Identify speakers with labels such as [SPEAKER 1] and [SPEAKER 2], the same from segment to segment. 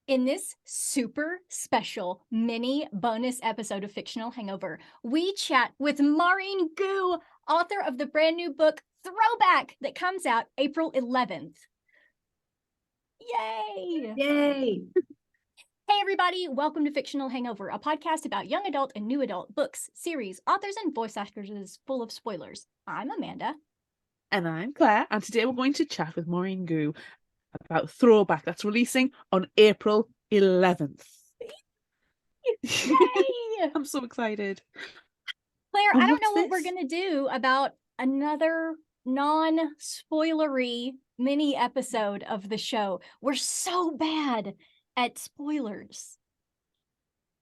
[SPEAKER 1] In this super special mini bonus episode of Fictional Hangover, we chat with Maurene Goo, author of the brand new book, Throwback, that comes out April 11th. Yay!
[SPEAKER 2] Yay!
[SPEAKER 1] Hey everybody, welcome to Fictional Hangover, a podcast about young adult and new adult books, series, authors, and voice actors full of spoilers. I'm Amanda.
[SPEAKER 3] And I'm Claire, and today we're going to chat with Maurene Goo about Throwback that's releasing on April 11th.
[SPEAKER 1] Yay!
[SPEAKER 3] I'm so excited.
[SPEAKER 1] Claire,
[SPEAKER 3] And
[SPEAKER 1] I don't know what
[SPEAKER 3] what's
[SPEAKER 1] we're going to do about another non-spoilery mini episode of the show. We're so bad at spoilers.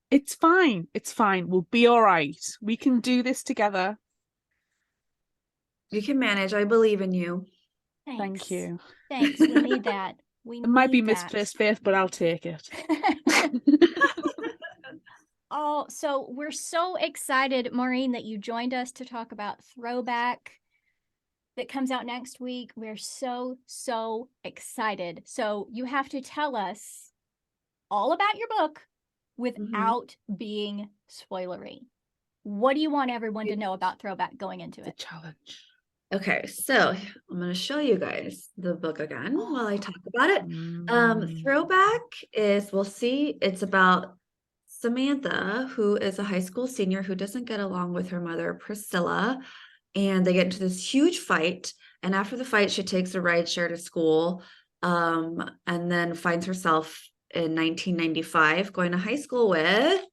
[SPEAKER 3] It's fine. It's fine. We'll be all right. We can do this together.
[SPEAKER 2] You can manage. I believe in you.
[SPEAKER 1] Thanks.
[SPEAKER 3] Thank you.
[SPEAKER 1] Thanks. We need that.
[SPEAKER 3] It might be misplaced faith, but I'll take it.
[SPEAKER 1] Oh, so we're so excited, Maurene, that you joined us to talk about Throwback that comes out next week. We're so excited. So you have to tell us all about your book without being spoilery. What do you want everyone to know about Throwback going into
[SPEAKER 3] The
[SPEAKER 1] it?
[SPEAKER 3] challenge.
[SPEAKER 2] Okay, so I'm going to show you guys the book again while I talk about it. Throwback is, we'll see, it's about Samantha, who is a high school senior who doesn't get along with her mother, Priscilla, and they get into this huge fight. And after the fight, she takes a rideshare to school, and then finds herself in 1995 going to high school with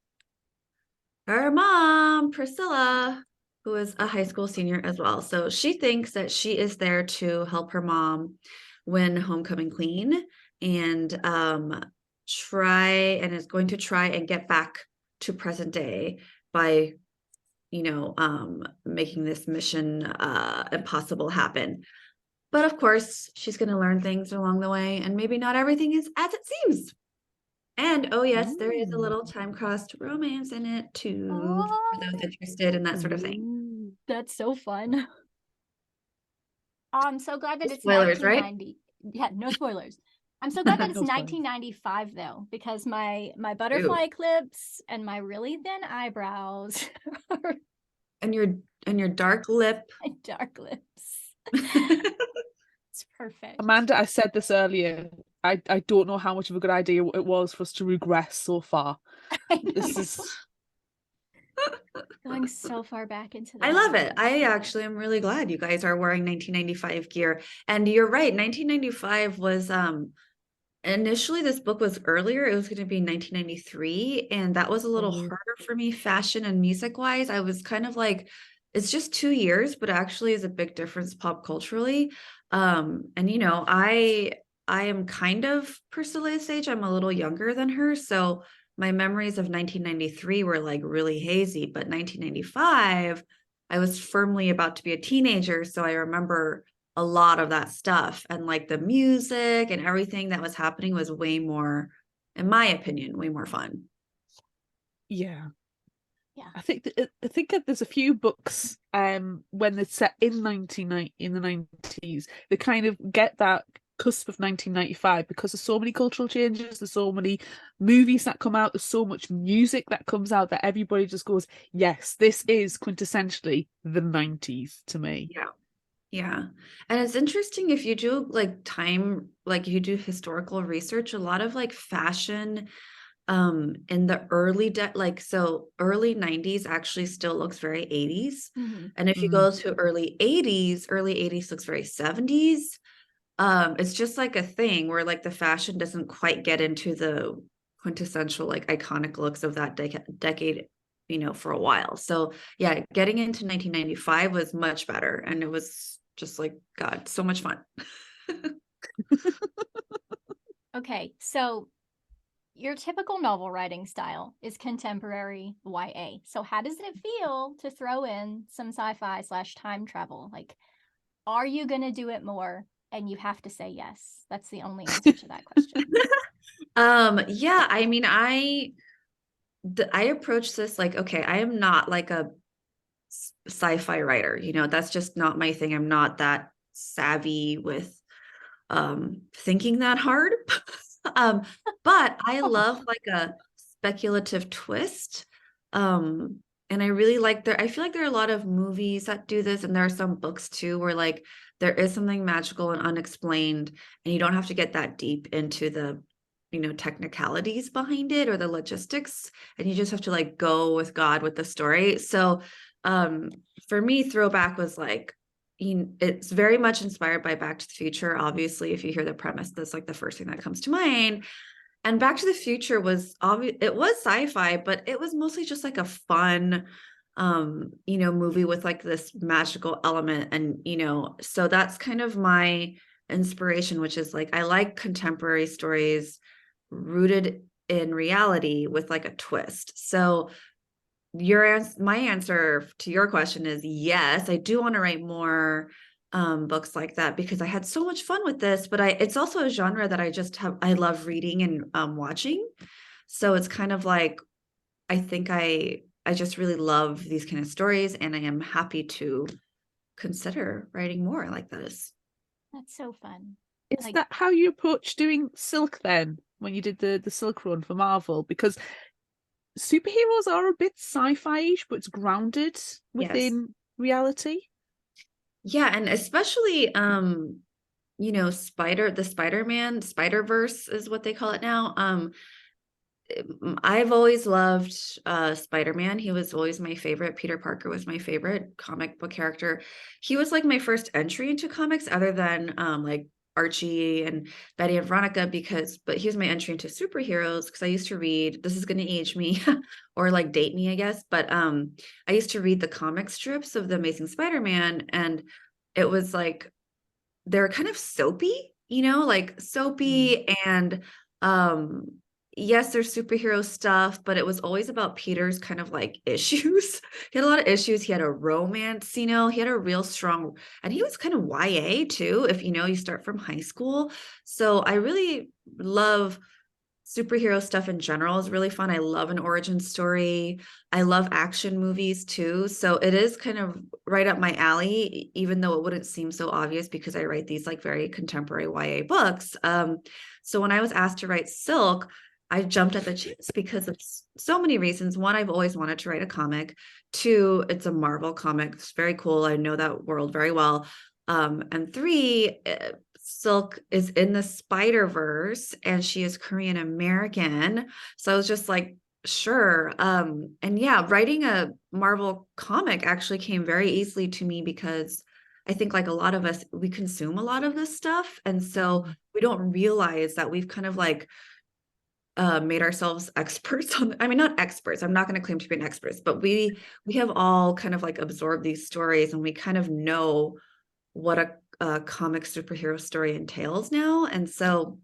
[SPEAKER 2] her mom, Priscilla, who is a high school senior as well. So she thinks that she is there to help her mom win homecoming queen and is going to try and get back to present day by, making this mission impossible happen. But of course, she's going to learn things along the way, and maybe not everything is as it seems. And oh yes, there is a little time-crossed romance in it too, for those interested in that sort of thing.
[SPEAKER 1] That's so fun. I'm so glad that
[SPEAKER 2] No
[SPEAKER 1] it's
[SPEAKER 2] spoilers, right?
[SPEAKER 1] 1990. Yeah, no spoilers. I'm so glad that it's
[SPEAKER 3] No spoilers.
[SPEAKER 1] 1995 though, because my butterfly clips and my really thin eyebrows are
[SPEAKER 2] And your dark lip.
[SPEAKER 1] my dark lips. It's perfect.
[SPEAKER 3] Amanda, I said this earlier. I don't know how much of a good idea it was for us to regress so far. This is
[SPEAKER 1] going so far back into
[SPEAKER 2] I love it. I actually am really glad you guys are wearing 1995 gear. And you're right, 1995 was initially this book was earlier. It was going to be 1993, and that was a little harder for me fashion and music wise. I was kind of like, it's just 2 years, but actually is a big difference pop culturally. And I am kind of Priscilla's age. I'm a little younger than her, so my memories of 1993 were like really hazy, but 1995, I was firmly about to be a teenager, so I remember a lot of that stuff, and like the music and everything that was happening was way more, in my opinion, way more fun.
[SPEAKER 3] yeah.
[SPEAKER 1] Yeah.
[SPEAKER 3] I think that there's a few books when they're set in the 90s, they kind of get that cusp of 1995 because there's so many cultural changes, there's so many movies that come out, there's so much music that comes out that everybody just goes, yes, this is quintessentially the 90s to me.
[SPEAKER 2] Yeah. And it's interesting if you do like you do historical research, a lot of like fashion in the early early 90s actually still looks very 80s. And if you go to early 80s looks very 70s. It's just like a thing where like the fashion doesn't quite get into the quintessential like iconic looks of that decade, for a while. So yeah, getting into 1995 was much better, and it was just like, God, so much fun.
[SPEAKER 1] Okay, so your typical novel writing style is contemporary YA. So how does it feel to throw in some sci-fi / time travel? Like, are you going to do it more? And you have to say yes. That's the only answer to that question.
[SPEAKER 2] Yeah, I mean, I approach this like, okay, I am not like a sci-fi writer, that's just not my thing. I'm not that savvy with thinking that hard. But I
[SPEAKER 1] Oh,
[SPEAKER 2] love like a speculative twist. And I really like I feel like there are a lot of movies that do this, and there are some books too where like there is something magical and unexplained, and you don't have to get that deep into the, technicalities behind it or the logistics, and you just have to like go with God with the story. So um for me, Throwback was like, it's very much inspired by Back to the Future. Obviously, if you hear the premise, that's like the first thing that comes to mind. And Back to the Future was obvious, it was sci-fi, but it was mostly just like a fun movie with like this magical element. And so that's kind of my inspiration, which is like I like contemporary stories rooted in reality with like a twist. So my answer to your question is yes, I do want to write more books like that because I had so much fun with this, but it's also a genre that I love reading and watching. So it's kind of like I think I just really love these kind of stories, and I am happy to consider writing more like this.
[SPEAKER 1] that's so fun.
[SPEAKER 3] Is
[SPEAKER 1] Like,
[SPEAKER 3] that how you approach doing Silk then, when you did the Silk run for Marvel? Because superheroes are a bit sci-fi-ish, but it's grounded
[SPEAKER 2] Yes.
[SPEAKER 3] within reality.
[SPEAKER 2] Yeah, and especially the Spider-Man, Spider-Verse is what they call it now. I've always loved Spider-Man. He was always my favorite. Peter Parker was my favorite comic book character. He was like my first entry into comics other than like Archie and Betty and Veronica, but he was my entry into superheroes because I used to read, this is going to age me or like date me, I guess, but I used to read the comic strips of the Amazing Spider-Man, and it was like they're kind of soapy, like soapy, and um yes, there's superhero stuff, but it was always about Peter's kind of like issues. He had a lot of issues. He had a romance, he had a real strong, and he was kind of YA too, if you start from high school. So I really love superhero stuff in general is really fun. I love an origin story. I love action movies too. So it is kind of right up my alley, even though it wouldn't seem so obvious because I write these like very contemporary YA books. So when I was asked to write Silk, I jumped at the chance because of so many reasons. One, I've always wanted to write a comic. Two, it's a Marvel comic. It's very cool. I know that world very well. And three, Silk is in the Spider-Verse and she is Korean American. So I was just like, sure. And yeah, writing a Marvel comic actually came very easily to me because I think like a lot of us, we consume a lot of this stuff. And so we don't realize that we've kind of like made ourselves experts on, I mean, not experts, I'm not going to claim to be an expert, but we have all kind of like absorbed these stories, and we kind of know what a comic superhero story entails now. And so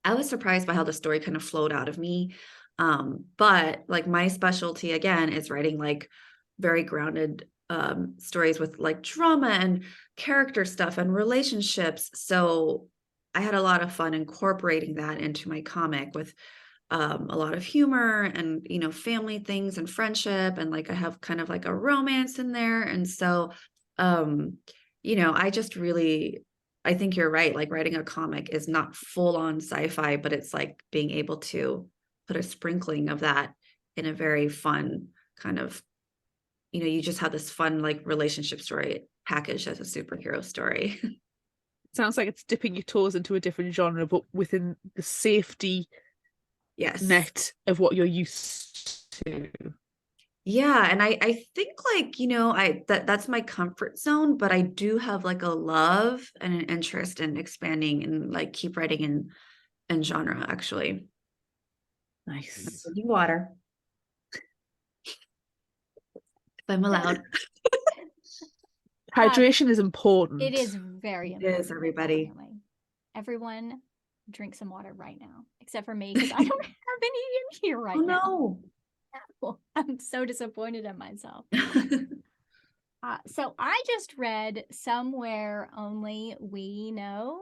[SPEAKER 2] I was surprised by how the story kind of flowed out of me. But like my specialty again is writing like very grounded stories with like drama and character stuff and relationships. So I had a lot of fun incorporating that into my comic with a lot of humor and family things and friendship, and like I have kind of like a romance in there. And so um I just really, I think you're right, like writing a comic is not full on sci-fi, but it's like being able to put a sprinkling of that in a very fun kind of, you just have this fun like relationship story packaged as a superhero story.
[SPEAKER 3] Sounds like it's dipping your toes into a different genre, but within the safety
[SPEAKER 2] Yes.
[SPEAKER 3] net of what you're used to.
[SPEAKER 2] Yeah, and I think like, that's my comfort zone, but I do have like a love and an interest in expanding and like keep writing in genre actually.
[SPEAKER 3] Nice.
[SPEAKER 2] Drinking water, if I'm allowed.
[SPEAKER 3] Hydration is
[SPEAKER 1] it
[SPEAKER 3] important.
[SPEAKER 1] is very
[SPEAKER 2] It is,
[SPEAKER 1] important.
[SPEAKER 2] everybody.
[SPEAKER 1] Definitely. Everyone drink some water right now, except for me, because I don't have any in here right
[SPEAKER 2] Oh
[SPEAKER 1] now.
[SPEAKER 2] no.
[SPEAKER 1] I'm so disappointed in myself. So I just read Somewhere Only We Know,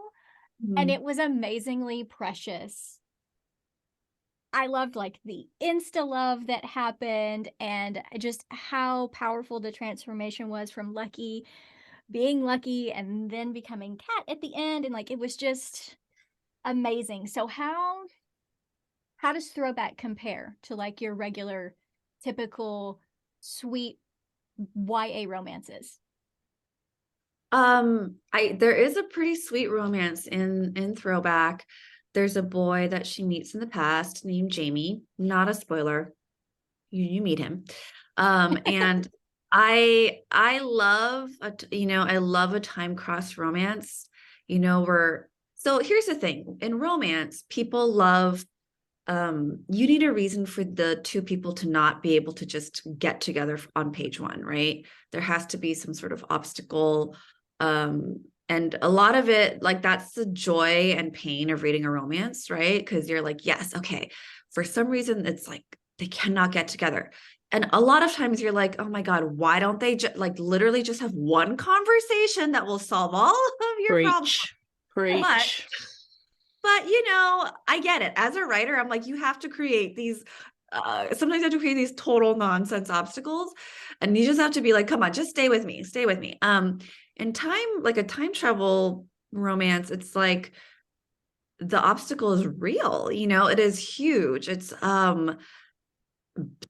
[SPEAKER 1] and it was amazingly precious. I loved like the insta love that happened and just how powerful the transformation was from being Lucky and then becoming Cat at the end. And like it was just amazing. So how does Throwback compare to like your regular typical sweet YA romances?
[SPEAKER 2] There is a pretty sweet romance in Throwback. There's a boy that she meets in the past named Jamie. Not a spoiler. You meet him. And I love I love a time cross romance, where so here's the thing. In romance, people love you need a reason for the two people to not be able to just get together on page one, right? There has to be some sort of obstacle. And a lot of it, like that's the joy and pain of reading a romance, right? Because you're like, yes, okay. For some reason, it's like they cannot get together. And a lot of times you're like, oh my God, why don't they like literally just have one conversation that will solve all of your problems?
[SPEAKER 3] Preach.
[SPEAKER 2] But I get it. As a writer, I'm like, you have to create these sometimes you have to create these total nonsense obstacles. And you just have to be like, come on, just stay with me. Stay with me. In time, like a time travel romance, it's like the obstacle is real, it is huge. It's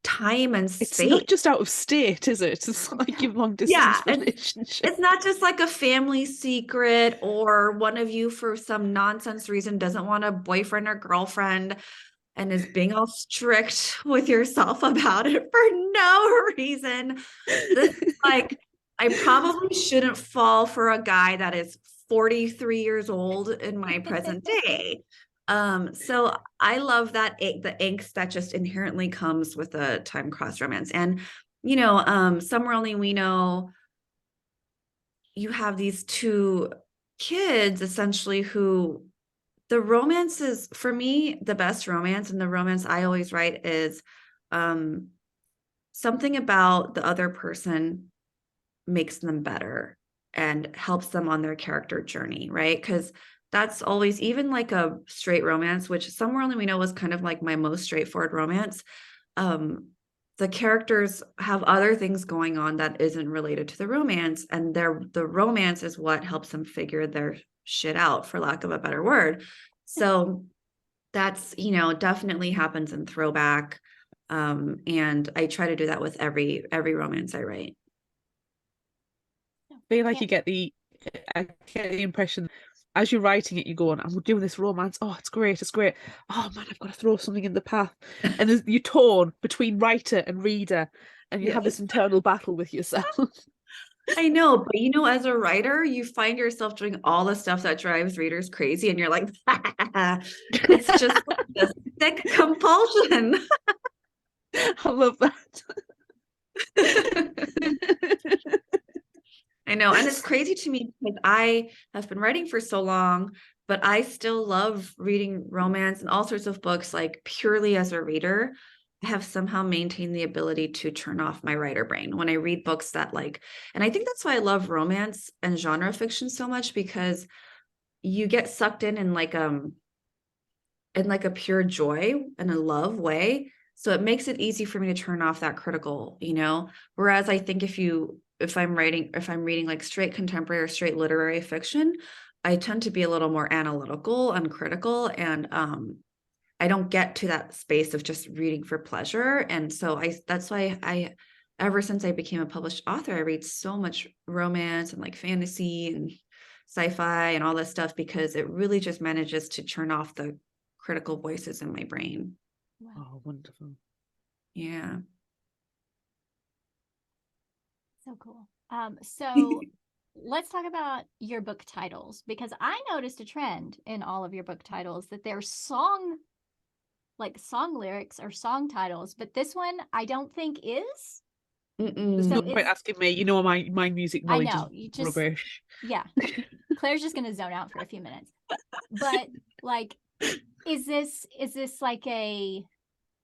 [SPEAKER 2] time and
[SPEAKER 3] It's
[SPEAKER 2] space.
[SPEAKER 3] not just out of state, is it? It's like your long distance relationship.
[SPEAKER 2] It's not just like a family secret or one of you for some nonsense reason doesn't want a boyfriend or girlfriend and is being all strict with yourself about it for no reason. This is like, I probably shouldn't fall for a guy that is 43 years old in my present day. So I love that the angst that just inherently comes with a time cross romance. And Somewhere Only We Know, you have these two kids essentially who the romance is, for me, the best romance, and the romance I always write is something about the other person makes them better and helps them on their character journey, right? Because that's always, even like a straight romance, which Somewhere Only We Know was kind of like my most straightforward romance. The characters have other things going on that isn't related to the romance, and the romance is what helps them figure their shit out, for lack of a better word. So that's definitely happens in Throwback, and I try to do that with every romance I write.
[SPEAKER 3] I feel like I get the impression as you're writing it, you're going, I'm doing this romance. Oh, it's great. It's great. Oh man, I've got to throw something in the path. And you're torn between writer and reader, and you have this internal battle with yourself.
[SPEAKER 2] I know, but as a writer, you find yourself doing all the stuff that drives readers crazy, and you're like, it's just a sick compulsion.
[SPEAKER 3] I love that.
[SPEAKER 2] I know. And it's crazy to me because I have been writing for so long, but I still love reading romance and all sorts of books, like purely as a reader. I have somehow maintained the ability to turn off my writer brain when I read books that and I think that's why I love romance and genre fiction so much, because you get sucked in like a pure joy and a love way. So it makes it easy for me to turn off that critical, whereas I think if I'm reading like straight contemporary or straight literary fiction, I tend to be a little more analytical and critical, and I don't get to that space of just reading for pleasure. And so that's why ever since I became a published author, I read so much romance and like fantasy and sci-fi and all this stuff, because it really just manages to turn off the critical voices in my brain.
[SPEAKER 1] Wow.
[SPEAKER 3] Oh, wonderful.
[SPEAKER 2] Yeah.
[SPEAKER 1] So cool. So let's talk about your book titles, because I noticed a trend in all of your book titles that they're song lyrics or song titles, but this one I don't think is.
[SPEAKER 3] There's no point asking me. My music
[SPEAKER 1] I
[SPEAKER 3] knowledge
[SPEAKER 1] know,
[SPEAKER 3] is
[SPEAKER 1] you just
[SPEAKER 3] rubbish.
[SPEAKER 1] Yeah. Claire's just gonna zone out for a few minutes. But like, is this like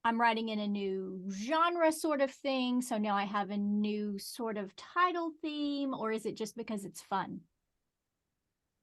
[SPEAKER 1] I'm writing in a new genre sort of thing, so now I have a new sort of title theme, or is it just because it's fun?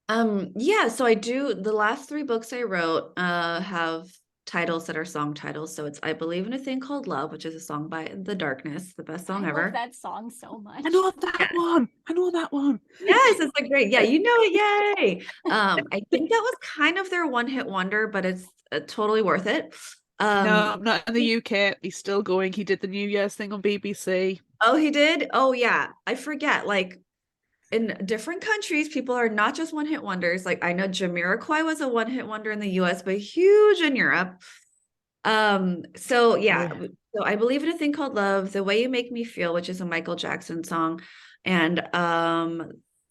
[SPEAKER 2] Yeah, so I do. The last 3 books I wrote have titles that are song titles. So it's I Believe in a Thing Called Love, which is a song by The Darkness, the best song
[SPEAKER 1] I love
[SPEAKER 2] ever.
[SPEAKER 1] that song so much.
[SPEAKER 3] I know that one. I know that one.
[SPEAKER 2] Yes, it's a great. Yeah, you know it. Yay. I think that was kind of their one-hit wonder, but it's totally worth it.
[SPEAKER 3] No, I'm not in the UK. He's still going. He did the New Year's thing on BBC.
[SPEAKER 2] Oh, he did? Oh, yeah. I forget. Like in different countries, people are not just one-hit wonders. Like I know Jamiroquai was a one-hit wonder in the US, but huge in Europe. So yeah,
[SPEAKER 3] Yeah.
[SPEAKER 2] so I Believe in a Thing Called Love, The Way You Make Me Feel, which is a Michael Jackson song, and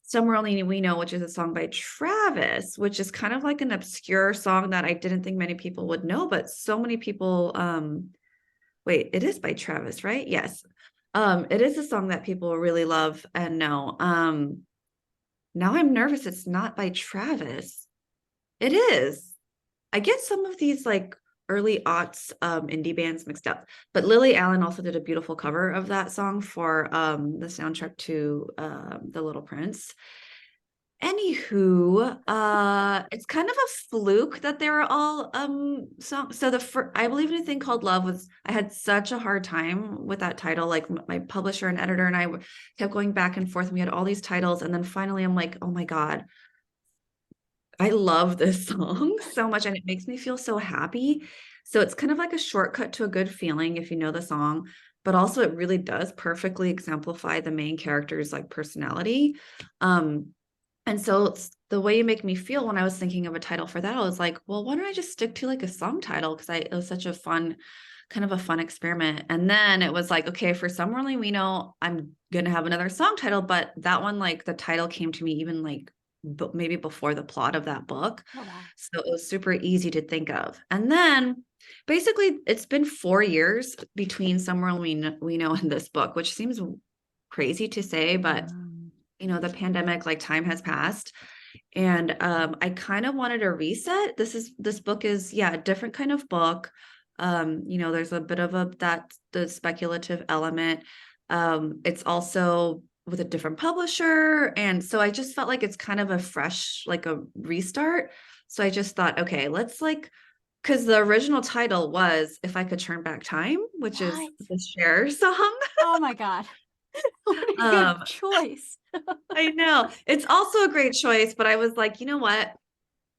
[SPEAKER 2] Somewhere Only We Know, which is a song by Travis, which is kind of like an obscure song that I didn't think many people would know, but so many people wait, it is by Travis, right? Yes. It is a song that people really love and know. Now I'm nervous it's not by Travis. It is. I get some of these like early aughts indie bands mixed up, but Lily Allen also did a beautiful cover of that song for the soundtrack to The Little Prince. Anywho, it's kind of a fluke that they were all songs. So I Believe in a Thing Called Love was I had such a hard time with that title. Like my publisher and editor and I kept going back and forth, and we had all these titles, and then finally I'm like, oh my God, I love this song so much and it makes me feel so happy. So it's kind of like a shortcut to a good feeling if you know the song, but also it really does perfectly exemplify the main character's like personality. And so it's The Way You Make Me Feel, when I was thinking of a title for that, I was like, well, why don't I just stick to like a song title? Because it was such a fun, kind of a fun experiment. And then it was like, okay, for Somewhere Only We Know, I'm gonna have another song title, but that one, like the title came to me even like maybe before the plot of that book.
[SPEAKER 1] Oh, wow.
[SPEAKER 2] So it was super easy to think of. And then basically it's been 4 years between Somewhere Only We Know and this book, which seems crazy to say, but you know, the pandemic, like time has passed. And I kind of wanted a reset. This book is, yeah, a different kind of book. You know, there's a bit of the speculative element. It's also with a different publisher. And so I just felt like it's kind of a fresh, like a restart. So I just thought, okay, let's like, because the original title was If I Could Turn Back Time, which is
[SPEAKER 1] What?
[SPEAKER 2] the Cher song.
[SPEAKER 1] Oh my God. What a good
[SPEAKER 2] Um,
[SPEAKER 1] choice.
[SPEAKER 2] I know. It's also a great choice, but I was like, you know what?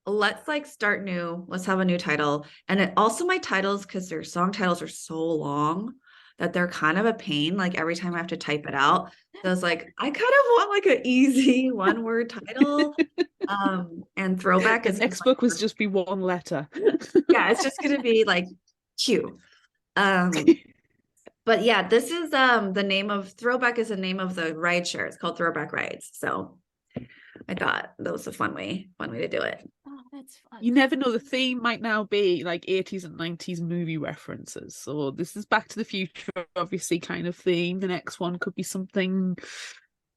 [SPEAKER 2] Let's like start new. Let's have a new title. And it also my titles, because their song titles are so long that they're kind of a pain. Like every time I have to type it out. So I was like, I kind of want like an easy one word title. And Throwback
[SPEAKER 3] The
[SPEAKER 2] is
[SPEAKER 3] next
[SPEAKER 2] my
[SPEAKER 3] book was
[SPEAKER 2] first.
[SPEAKER 3] just be one letter.
[SPEAKER 2] Yeah, it's just gonna be like Q. Um, but yeah, this is the name of Throwback is the name of the ride share. It's called Throwback Rides. So I thought that was a fun way to do it.
[SPEAKER 1] Oh, that's fun.
[SPEAKER 3] You never know, the theme might now be like 80s and 90s movie references. So this is Back to the Future, obviously, kind of theme. The next one could be something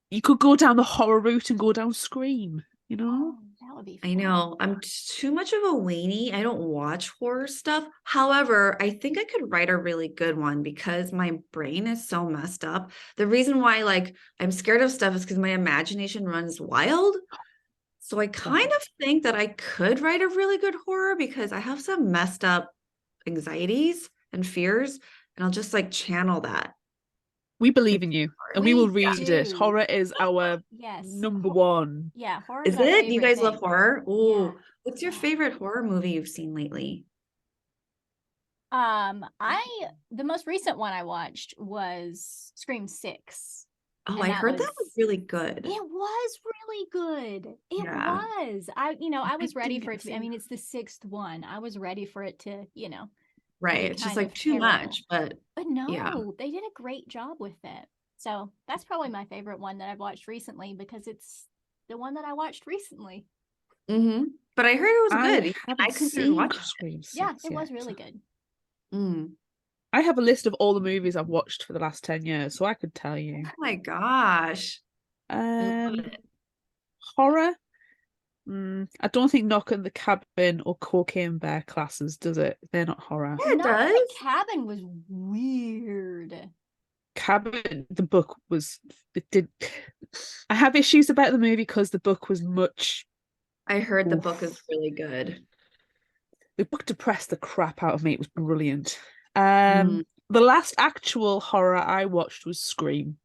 [SPEAKER 3] you could go down the horror route and go down Scream, you know?
[SPEAKER 1] Oh, that would be
[SPEAKER 2] I
[SPEAKER 1] fun.
[SPEAKER 2] know I'm too much of a weenie. I don't watch horror stuff. However, I think I could write a really good one because my brain is so messed up. The reason why like I'm scared of stuff is because my imagination runs wild. So I kind of think that I could write a really good horror because I have some messed up anxieties and fears, and I'll just like channel that.
[SPEAKER 3] We believe in you and we will read it.
[SPEAKER 1] do.
[SPEAKER 3] Horror is our
[SPEAKER 1] Yes.
[SPEAKER 3] number one.
[SPEAKER 1] Yeah, horror
[SPEAKER 2] Is
[SPEAKER 1] our
[SPEAKER 2] it? You
[SPEAKER 1] favorite
[SPEAKER 2] guys love
[SPEAKER 1] thing.
[SPEAKER 2] horror? Ooh,
[SPEAKER 1] Yeah.
[SPEAKER 2] what's your
[SPEAKER 1] Yeah.
[SPEAKER 2] favorite horror movie you've seen lately?
[SPEAKER 1] The most recent one I watched was Scream 6.
[SPEAKER 2] Oh,
[SPEAKER 1] And
[SPEAKER 2] I
[SPEAKER 1] that
[SPEAKER 2] heard that was
[SPEAKER 1] was
[SPEAKER 2] really good.
[SPEAKER 1] it was really good. It
[SPEAKER 2] Yeah.
[SPEAKER 1] was. I was ready
[SPEAKER 3] didn't
[SPEAKER 1] for
[SPEAKER 3] get
[SPEAKER 1] it
[SPEAKER 3] to
[SPEAKER 1] to be,
[SPEAKER 3] see
[SPEAKER 1] I mean,
[SPEAKER 3] that.
[SPEAKER 1] it's the sixth one. I was ready for it to,
[SPEAKER 2] Right.
[SPEAKER 1] be
[SPEAKER 2] It's just
[SPEAKER 1] kind
[SPEAKER 2] like
[SPEAKER 1] of
[SPEAKER 2] too
[SPEAKER 1] terrible.
[SPEAKER 2] much, but
[SPEAKER 1] But
[SPEAKER 2] yeah.
[SPEAKER 1] no, they did a great job with it. So that's probably my favorite one that I've watched recently because it's the one that I watched recently.
[SPEAKER 2] But I heard it was
[SPEAKER 3] I
[SPEAKER 2] good.
[SPEAKER 3] haven't
[SPEAKER 2] I considered
[SPEAKER 3] seen
[SPEAKER 2] watching
[SPEAKER 3] Scream
[SPEAKER 1] Yeah,
[SPEAKER 3] 6
[SPEAKER 1] it was
[SPEAKER 3] yet.
[SPEAKER 1] really good.
[SPEAKER 2] it.
[SPEAKER 3] I have a list of all the movies I've watched for the last 10 years, so I could tell you.
[SPEAKER 2] Oh my gosh. I love it.
[SPEAKER 3] Horror. I don't think Knock at the Cabin or Cocaine Bear classes, does it? They're not horror.
[SPEAKER 2] Yeah, it
[SPEAKER 1] Knock at the
[SPEAKER 2] does.
[SPEAKER 1] Cabin was weird.
[SPEAKER 3] Cabin, the book was it did. I have issues about the movie because the book was much.
[SPEAKER 2] I heard the book
[SPEAKER 3] Oof.
[SPEAKER 2] is really good.
[SPEAKER 3] The book depressed the crap out of me. It was brilliant.
[SPEAKER 2] Mm.
[SPEAKER 3] The last actual horror I watched was Scream.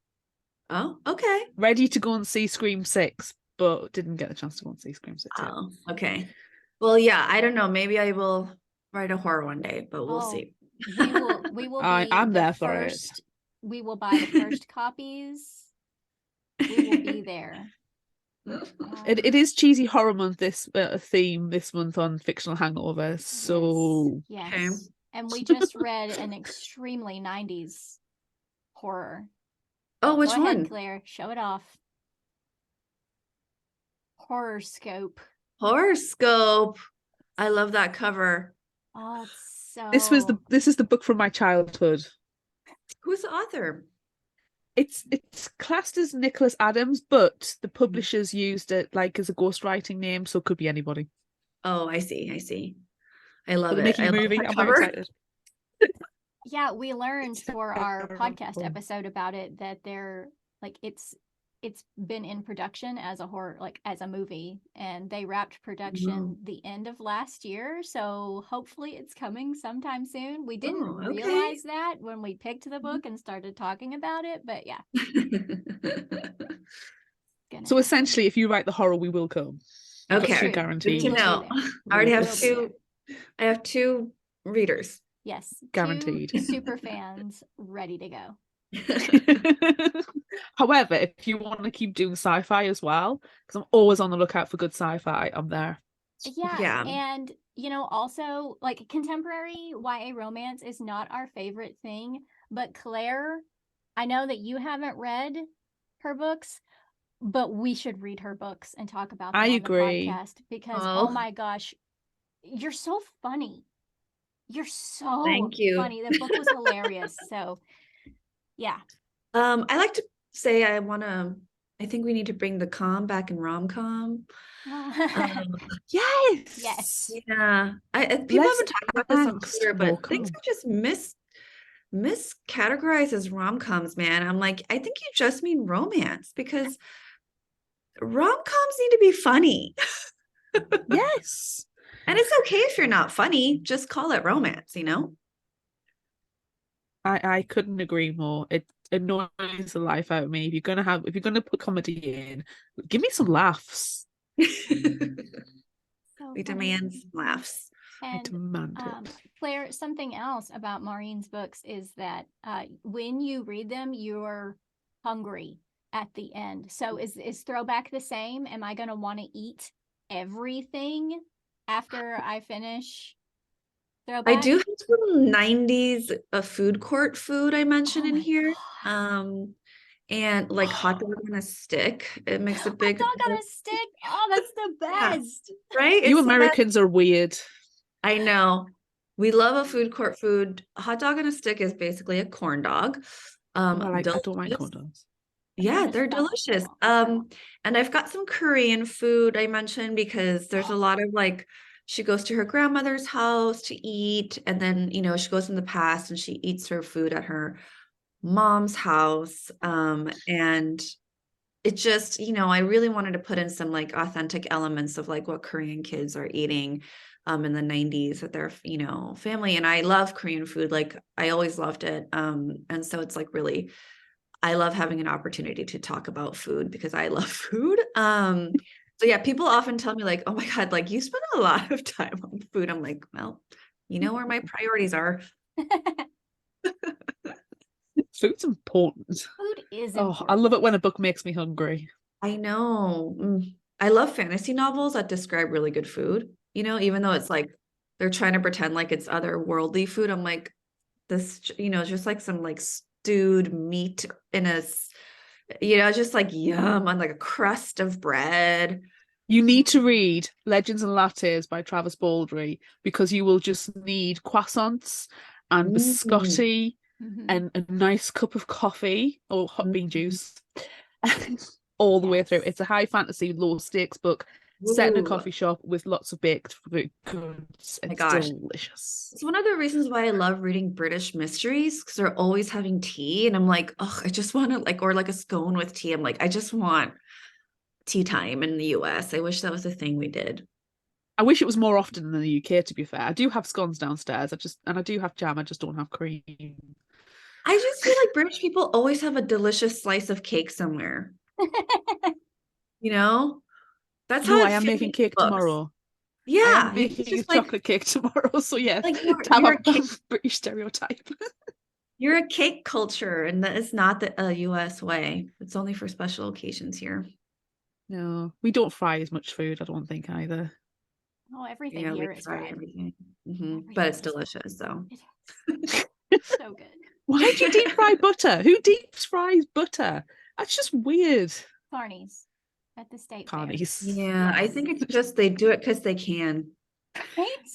[SPEAKER 2] Oh, okay.
[SPEAKER 3] Ready to go and see Scream 6, but didn't get the chance to go and see Scream 6 yet.
[SPEAKER 2] Oh, okay. Well, yeah, I don't know. Maybe I will write a horror one day, but we'll
[SPEAKER 1] Oh,
[SPEAKER 2] see.
[SPEAKER 1] we will be
[SPEAKER 3] I'm
[SPEAKER 1] the
[SPEAKER 3] there for it.
[SPEAKER 1] first. We will buy the first copies. We will be there.
[SPEAKER 3] It is cheesy horror month, this theme this month on Fictional Hangover. So
[SPEAKER 1] yes.
[SPEAKER 2] Okay.
[SPEAKER 1] And we just read an extremely 90s horror.
[SPEAKER 2] Oh, which
[SPEAKER 1] Go ahead,
[SPEAKER 2] one?
[SPEAKER 1] Claire. Show it off. Horoscope.
[SPEAKER 2] Horoscope. I love that cover.
[SPEAKER 1] Oh, it's so.
[SPEAKER 3] this is the book from my childhood.
[SPEAKER 2] Who's the author?
[SPEAKER 3] It's classed as Nicholas Adams, but the publishers used it like as a ghostwriting name, so it could be anybody.
[SPEAKER 2] Oh, I see. I see. I love
[SPEAKER 3] But
[SPEAKER 2] it.
[SPEAKER 3] they're making
[SPEAKER 2] I
[SPEAKER 3] a
[SPEAKER 2] love
[SPEAKER 3] movie.
[SPEAKER 2] that
[SPEAKER 3] I'm
[SPEAKER 2] cover.
[SPEAKER 3] very excited.
[SPEAKER 1] Yeah, we learned for our podcast
[SPEAKER 3] terrible.
[SPEAKER 1] episode about it that they're like it's been in production as a horror, like as a movie, and they wrapped production the end of last year. So hopefully it's coming sometime soon. We didn't
[SPEAKER 2] Oh, okay.
[SPEAKER 1] realize that when we picked the book and started talking about it, but yeah.
[SPEAKER 3] So essentially, if you write the horror, we will come.
[SPEAKER 2] Okay.
[SPEAKER 3] That's
[SPEAKER 1] True.
[SPEAKER 3] guaranteed.
[SPEAKER 2] Good to know. I already have
[SPEAKER 1] We'll be there.
[SPEAKER 2] I have two readers.
[SPEAKER 1] Yes,
[SPEAKER 3] Guaranteed.
[SPEAKER 1] 2 super fans ready to go.
[SPEAKER 3] However, if you want to keep doing sci-fi as well, because I'm always on the lookout for good sci-fi, I'm there.
[SPEAKER 1] Yeah, and also like contemporary YA romance is not our favorite thing, but Claire, I know that you haven't read her books, but we should read her books and talk about them
[SPEAKER 3] I
[SPEAKER 1] on
[SPEAKER 3] agree.
[SPEAKER 1] the podcast because oh my gosh, you're so funny. You're so
[SPEAKER 2] Thank you.
[SPEAKER 1] funny. The book was hilarious. So yeah.
[SPEAKER 2] I like to say I think we need to bring the calm back in rom-com.
[SPEAKER 3] Yes.
[SPEAKER 1] Yes.
[SPEAKER 2] Yeah. People
[SPEAKER 3] Less
[SPEAKER 2] haven't talked about this on
[SPEAKER 3] angst,
[SPEAKER 2] Twitter,
[SPEAKER 3] more
[SPEAKER 2] but things
[SPEAKER 3] calm.
[SPEAKER 2] are just miscategorized as rom-coms, man. I'm like, I think you just mean romance because rom-coms need to be funny.
[SPEAKER 3] Yes.
[SPEAKER 2] And it's okay if you're not funny, just call it romance, you know?
[SPEAKER 3] I couldn't agree more. It annoys the life out of me. If you're gonna put comedy in, give me some laughs.
[SPEAKER 2] We demand laughs.
[SPEAKER 3] I demand it.
[SPEAKER 1] Claire, something else about Maurene's books is that when you read them, you're hungry at the end. So is Throwback the same? Am I going to want to eat everything after I finish Throwback?
[SPEAKER 2] I do have some 90s food court food I mentioned in here.
[SPEAKER 1] God.
[SPEAKER 2] And like hot dog on a stick. It makes a big
[SPEAKER 1] hot dog on a stick. Oh, that's the best.
[SPEAKER 2] Right?
[SPEAKER 3] You
[SPEAKER 2] It's
[SPEAKER 3] Americans are weird.
[SPEAKER 2] I know. We love a food court food. Hot dog on a stick is basically a corn dog.
[SPEAKER 3] I don't mind corn dogs.
[SPEAKER 2] Yeah, they're delicious. And I've got some Korean food I mentioned because there's a lot of like she goes to her grandmother's house to eat, and then she goes in the past and she eats her food at her mom's house. And it just, I really wanted to put in some like authentic elements of like what Korean kids are eating in the 90s with their, family. And I love Korean food. Like I always loved it. And so it's like really, I love having an opportunity to talk about food because I love food. So yeah, people often tell me like, oh my God, like you spend a lot of time on food. I'm like, well, you know where my priorities are.
[SPEAKER 3] Food's important.
[SPEAKER 1] Food is important.
[SPEAKER 3] I love it when a book makes me hungry.
[SPEAKER 2] I know. I love fantasy novels that describe really good food, even though it's like they're trying to pretend like it's otherworldly food. I'm like, this, just like some like stewed meat in just like yum on like a crust of bread.
[SPEAKER 3] You need to read Legends and Lattes by Travis Baldry because you will just need croissants and biscotti and a nice cup of coffee or hot bean juice all the way through. It's a high fantasy, low stakes book set in a coffee shop with lots of baked goods. It's delicious.
[SPEAKER 2] It's one of the reasons why I love reading British mysteries because they're always having tea, and I'm like, oh, I just want to like, or like a scone with tea. I'm like, I just want tea time in the US. I wish that was a thing we did.
[SPEAKER 3] I wish it was more often in the UK, to be fair. I do have scones downstairs. I do have jam, I just don't have cream.
[SPEAKER 2] I just feel like British people always have a delicious slice of cake somewhere. You know? That's
[SPEAKER 3] No,
[SPEAKER 2] how
[SPEAKER 3] I
[SPEAKER 2] it
[SPEAKER 3] am
[SPEAKER 2] feels
[SPEAKER 3] making
[SPEAKER 2] in
[SPEAKER 3] cake
[SPEAKER 2] books.
[SPEAKER 3] tomorrow. I am
[SPEAKER 2] Yeah, it's
[SPEAKER 3] making a
[SPEAKER 2] just like
[SPEAKER 3] chocolate cake tomorrow. So yes, to have
[SPEAKER 2] you're a
[SPEAKER 3] a
[SPEAKER 2] cake
[SPEAKER 3] British stereotype.
[SPEAKER 2] you're a cake culture, and that is not the US way. It's only for special occasions here.
[SPEAKER 3] No, we don't fry as much food, I don't think either.
[SPEAKER 1] Oh, everything
[SPEAKER 2] Yeah, we
[SPEAKER 1] here is
[SPEAKER 2] try
[SPEAKER 1] fried.
[SPEAKER 2] everything. But
[SPEAKER 1] Everything
[SPEAKER 2] it's
[SPEAKER 1] is fried.
[SPEAKER 2] delicious, so.
[SPEAKER 1] It is so good.
[SPEAKER 3] Why do you deep fry butter? Who deep fries butter? That's just weird.
[SPEAKER 1] Carnies at the state fair.
[SPEAKER 3] Carnies.
[SPEAKER 2] Yeah, I
[SPEAKER 1] Yes.
[SPEAKER 2] think it's just they do it because they can.
[SPEAKER 1] Right?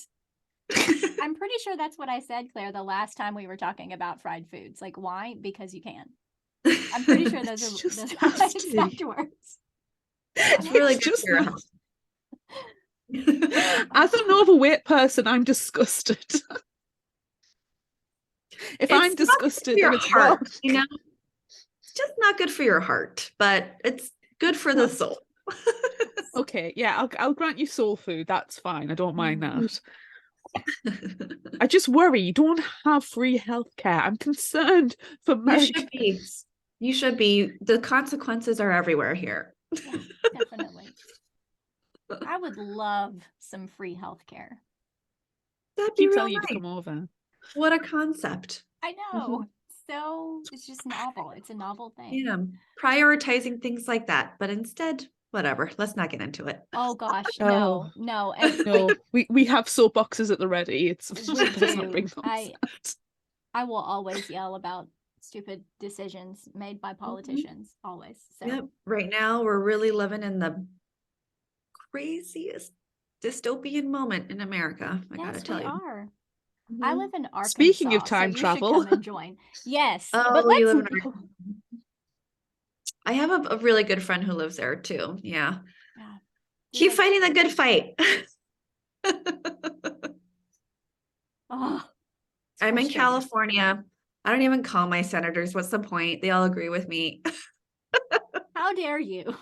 [SPEAKER 1] I'm pretty sure that's what I said, Claire, the last time we were talking about fried foods. Like, why? Because you can. I'm pretty sure those
[SPEAKER 3] It's
[SPEAKER 1] are
[SPEAKER 3] just
[SPEAKER 1] those are my
[SPEAKER 3] nasty.
[SPEAKER 1] exact words.
[SPEAKER 2] It's really
[SPEAKER 3] It's
[SPEAKER 2] good
[SPEAKER 3] just
[SPEAKER 2] for your
[SPEAKER 3] nasty.
[SPEAKER 2] health.
[SPEAKER 3] As an overweight person, I'm disgusted. If I'm
[SPEAKER 2] It's not good for
[SPEAKER 3] disgusted, then
[SPEAKER 2] your
[SPEAKER 3] it's wrong.
[SPEAKER 2] heart, you know? It's just not good for your heart, but it's good for the
[SPEAKER 3] No.
[SPEAKER 2] soul.
[SPEAKER 3] Okay, yeah, I'll grant you soul food. That's fine. I don't mind
[SPEAKER 1] Mm.
[SPEAKER 3] that. I just worry you don't have free healthcare. I'm concerned for
[SPEAKER 2] You should be.
[SPEAKER 3] Americans.
[SPEAKER 2] You should be. The consequences are everywhere here.
[SPEAKER 1] Yeah, definitely. I would love some free healthcare.
[SPEAKER 2] That'd be
[SPEAKER 3] Keep
[SPEAKER 2] real
[SPEAKER 3] telling you to
[SPEAKER 2] nice.
[SPEAKER 3] come over.
[SPEAKER 2] What a concept.
[SPEAKER 1] I know. So it's just novel. It's a novel thing.
[SPEAKER 2] Yeah, prioritizing things like that, but instead, whatever. Let's not get into it.
[SPEAKER 1] Oh gosh,
[SPEAKER 3] Oh.
[SPEAKER 1] no. And
[SPEAKER 3] No, we have soapboxes at the ready. It's
[SPEAKER 1] we
[SPEAKER 3] let's not
[SPEAKER 1] do.
[SPEAKER 3] bring those out.
[SPEAKER 1] I will always yell about stupid decisions made by politicians. Always. So
[SPEAKER 2] Yep. Right now, we're really living in the craziest dystopian moment in America. I gotta
[SPEAKER 1] yes,
[SPEAKER 2] tell
[SPEAKER 1] we
[SPEAKER 2] you.
[SPEAKER 1] are. I live in
[SPEAKER 3] Speaking of
[SPEAKER 1] Arkansas, so
[SPEAKER 3] time
[SPEAKER 1] you should
[SPEAKER 3] travel,
[SPEAKER 1] come and join. Yes, but
[SPEAKER 2] Oh, you
[SPEAKER 1] let's
[SPEAKER 2] live in Arkansas. I have a really good friend who lives there too. Yeah.
[SPEAKER 1] yeah. Do
[SPEAKER 2] Keep
[SPEAKER 1] they-
[SPEAKER 2] fighting the good fight.
[SPEAKER 1] Oh, it's
[SPEAKER 2] I'm in
[SPEAKER 1] frustrating.
[SPEAKER 2] California. I don't even call my senators. What's the point? They all agree with me.
[SPEAKER 1] How dare you?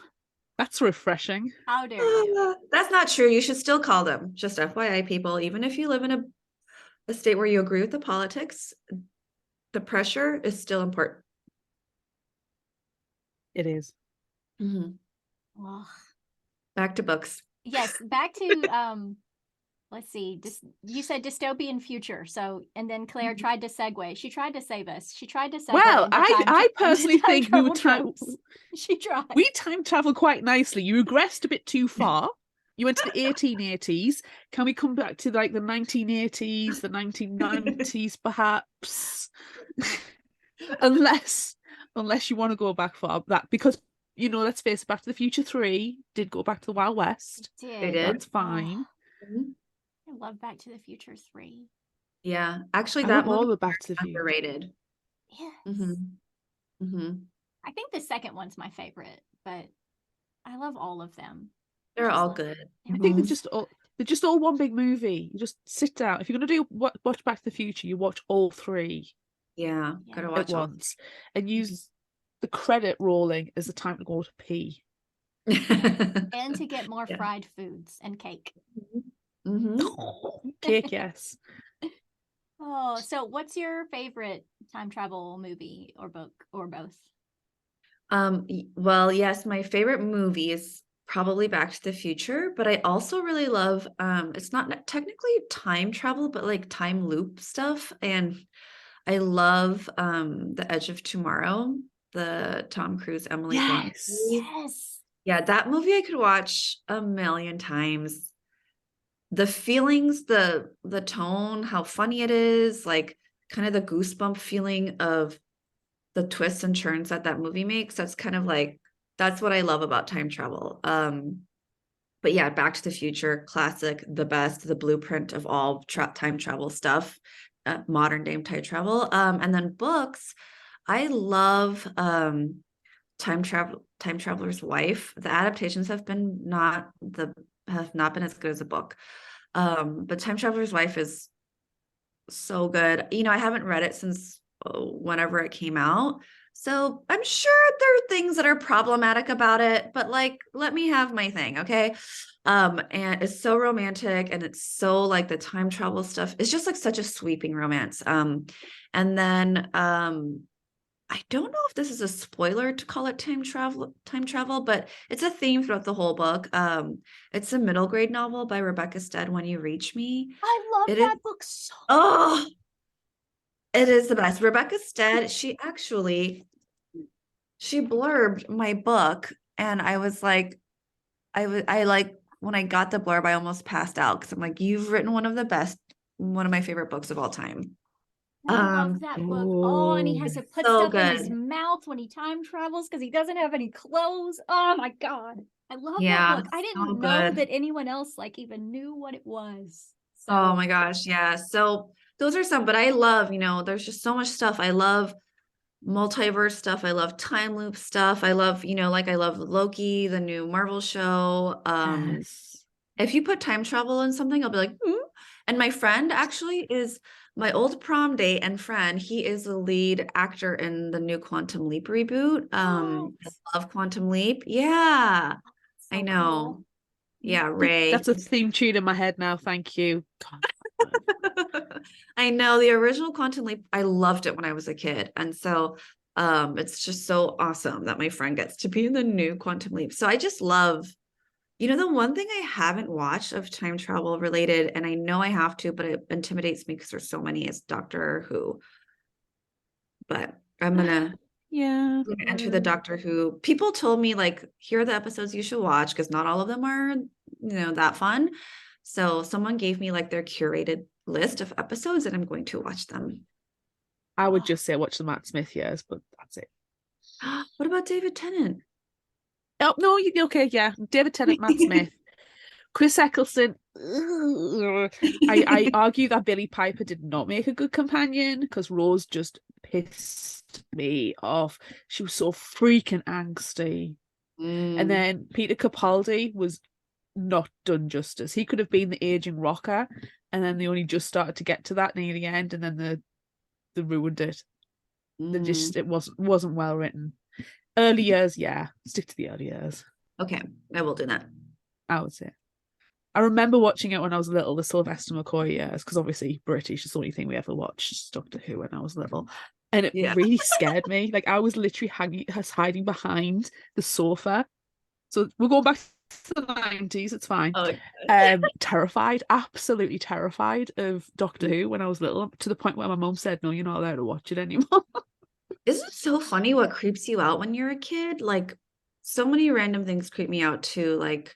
[SPEAKER 3] that's refreshing.
[SPEAKER 1] How dare you?
[SPEAKER 2] That's not true. You should still call them. Just FYI, people, even if you live in a state where you agree with the politics, the pressure is still important.
[SPEAKER 3] It is.
[SPEAKER 2] Mhm.
[SPEAKER 1] Ugh.
[SPEAKER 2] Back to books.
[SPEAKER 1] Yes, back to let's see. You said dystopian future. So, and then Claire tried to segue. She tried to save us. She tried to segue
[SPEAKER 3] Well,
[SPEAKER 1] into
[SPEAKER 3] I personally
[SPEAKER 1] into time
[SPEAKER 3] think we were
[SPEAKER 1] travel tropes. She tried.
[SPEAKER 3] we time travel quite nicely. You regressed a bit too far. You went to the 1880s. Can we come back to like the 1980s, the 1990s, perhaps? unless you want to go back far that because let's face it, Back to the Future 3 did go back to the Wild West.
[SPEAKER 2] They
[SPEAKER 1] Did.
[SPEAKER 2] did.
[SPEAKER 3] That's fine.
[SPEAKER 2] Mhm.
[SPEAKER 1] I love Back to the Future 3.
[SPEAKER 2] Yeah. Actually,
[SPEAKER 3] I
[SPEAKER 2] that
[SPEAKER 3] love all
[SPEAKER 2] movie
[SPEAKER 3] the
[SPEAKER 2] is
[SPEAKER 3] Back to the Future.
[SPEAKER 2] underrated.
[SPEAKER 1] Yes.
[SPEAKER 2] Mm-hmm.
[SPEAKER 1] I think the second one's my favorite, but I love all of them.
[SPEAKER 2] They're
[SPEAKER 1] Just
[SPEAKER 2] all
[SPEAKER 1] love-
[SPEAKER 2] good.
[SPEAKER 1] they're
[SPEAKER 3] I think
[SPEAKER 1] all
[SPEAKER 3] they're just all one big movie. You just sit down. If you're gonna do watch Back to the Future, you watch all three
[SPEAKER 2] Yeah.
[SPEAKER 1] Yeah.
[SPEAKER 2] Gotta
[SPEAKER 3] at
[SPEAKER 2] watch all.
[SPEAKER 3] once and use the credit rolling as the time to go to pee.
[SPEAKER 1] and to get more
[SPEAKER 2] Yeah.
[SPEAKER 1] fried foods and cake.
[SPEAKER 2] Mm-hmm.
[SPEAKER 3] Cake, yes.
[SPEAKER 1] Oh, so what's your favorite time travel movie or book or both?
[SPEAKER 2] Well, yes, my favorite movie is probably Back to the Future, but I also really love it's not technically time travel, but like time loop stuff. And I love The Edge of Tomorrow, the Tom Cruise, Emily Blunt
[SPEAKER 3] Yes.
[SPEAKER 2] movie.
[SPEAKER 1] Yes.
[SPEAKER 2] Yeah, that movie I could watch a million times. The feelings, the tone, how funny it is, like kind of the goosebump feeling of the twists and turns that movie makes. That's kind of like that's what I love about time travel. But yeah, Back to the Future, classic, the best, the blueprint of all time travel stuff, modern day time travel. And then books, I love Time Traveler's Wife. The adaptations have not been as good as a book. But Time Traveler's Wife is so good. I haven't read it since whenever it came out, So I'm sure there are things that are problematic about it, but like, let me have my thing, okay? And it's so romantic and it's so like the time travel stuff. It's just like such a sweeping romance. And then I don't know if this is a spoiler to call it time travel, but it's a theme throughout the whole book. It's a middle grade novel by Rebecca Stead, When You Reach Me.
[SPEAKER 1] I love
[SPEAKER 2] It is
[SPEAKER 1] that book so
[SPEAKER 2] oh, it is the best. Rebecca Stead, she blurbed my book and I was like, I like when I got the blurb, I almost passed out because I'm like, you've written one of my favorite books of all time.
[SPEAKER 1] I love that book. Oh, and he has to put
[SPEAKER 2] So
[SPEAKER 1] stuff in his
[SPEAKER 2] good.
[SPEAKER 1] mouth when he time travels because he doesn't have any clothes. Oh my God. I love that
[SPEAKER 2] Yeah,
[SPEAKER 1] book. I
[SPEAKER 2] so
[SPEAKER 1] didn't know
[SPEAKER 2] good.
[SPEAKER 1] that anyone else like even knew what it was.
[SPEAKER 2] Oh
[SPEAKER 1] So
[SPEAKER 2] my gosh, yeah. So those are some, but I love, there's just so much stuff. I love multiverse stuff. I love time loop stuff. I love, like I love Loki, the new Marvel show.
[SPEAKER 3] Yes.
[SPEAKER 2] If you put time travel in something, I'll be like, "Hmm." And my friend actually is my old prom date and friend. He is the lead actor in the new Quantum Leap reboot. I
[SPEAKER 1] what?
[SPEAKER 2] love Quantum Leap. Yeah, I
[SPEAKER 1] So cool.
[SPEAKER 2] know. Yeah, Ray.
[SPEAKER 3] That's a theme tune in my head now. Thank you. God.
[SPEAKER 2] I know the original Quantum Leap, I loved it when I was a kid. And so it's just so awesome that my friend gets to be in the new Quantum Leap. So I just love, the one thing I haven't watched of time travel related, and I know I have to, but it intimidates me because there's so many, is Doctor Who. But I'm gonna
[SPEAKER 3] Yeah.
[SPEAKER 2] enter the Doctor Who. People told me like, here are the episodes you should watch because not all of them are, that fun. So someone gave me like their curated list of episodes and I'm going to watch them.
[SPEAKER 3] I would just say watch the Matt Smith years, but that's it.
[SPEAKER 2] What about David Tennant?
[SPEAKER 3] Oh no, okay, yeah. David Tennant, Matt Smith, Chris Eccleston. I argue that Billie Piper did not make a good companion because Rose just pissed me off. She was so freaking angsty. And
[SPEAKER 2] Mm,
[SPEAKER 3] then Peter Capaldi was not done justice. He could have been the aging rocker, and then they only just started to get to that near the end, and then they ruined it.
[SPEAKER 2] mm.
[SPEAKER 3] It wasn't well written. Early years, yeah. Stick to the early years,
[SPEAKER 2] Okay, I will do that.
[SPEAKER 3] I would say. I remember watching it when I was little, the Sylvester McCoy years, because obviously British is the only thing we ever watched, Doctor Who, when I was little. And it
[SPEAKER 2] Yeah.
[SPEAKER 3] really scared me. Like I was literally hiding behind the sofa. So we're going back to the 90s, it's fine.
[SPEAKER 2] Oh,
[SPEAKER 3] Terrified, absolutely terrified of Doctor Who when I was little, to the point where my mum said, no, you're not allowed to watch it anymore.
[SPEAKER 2] isn't it so funny what creeps you out when you're a kid? Like so many random things creep me out too, like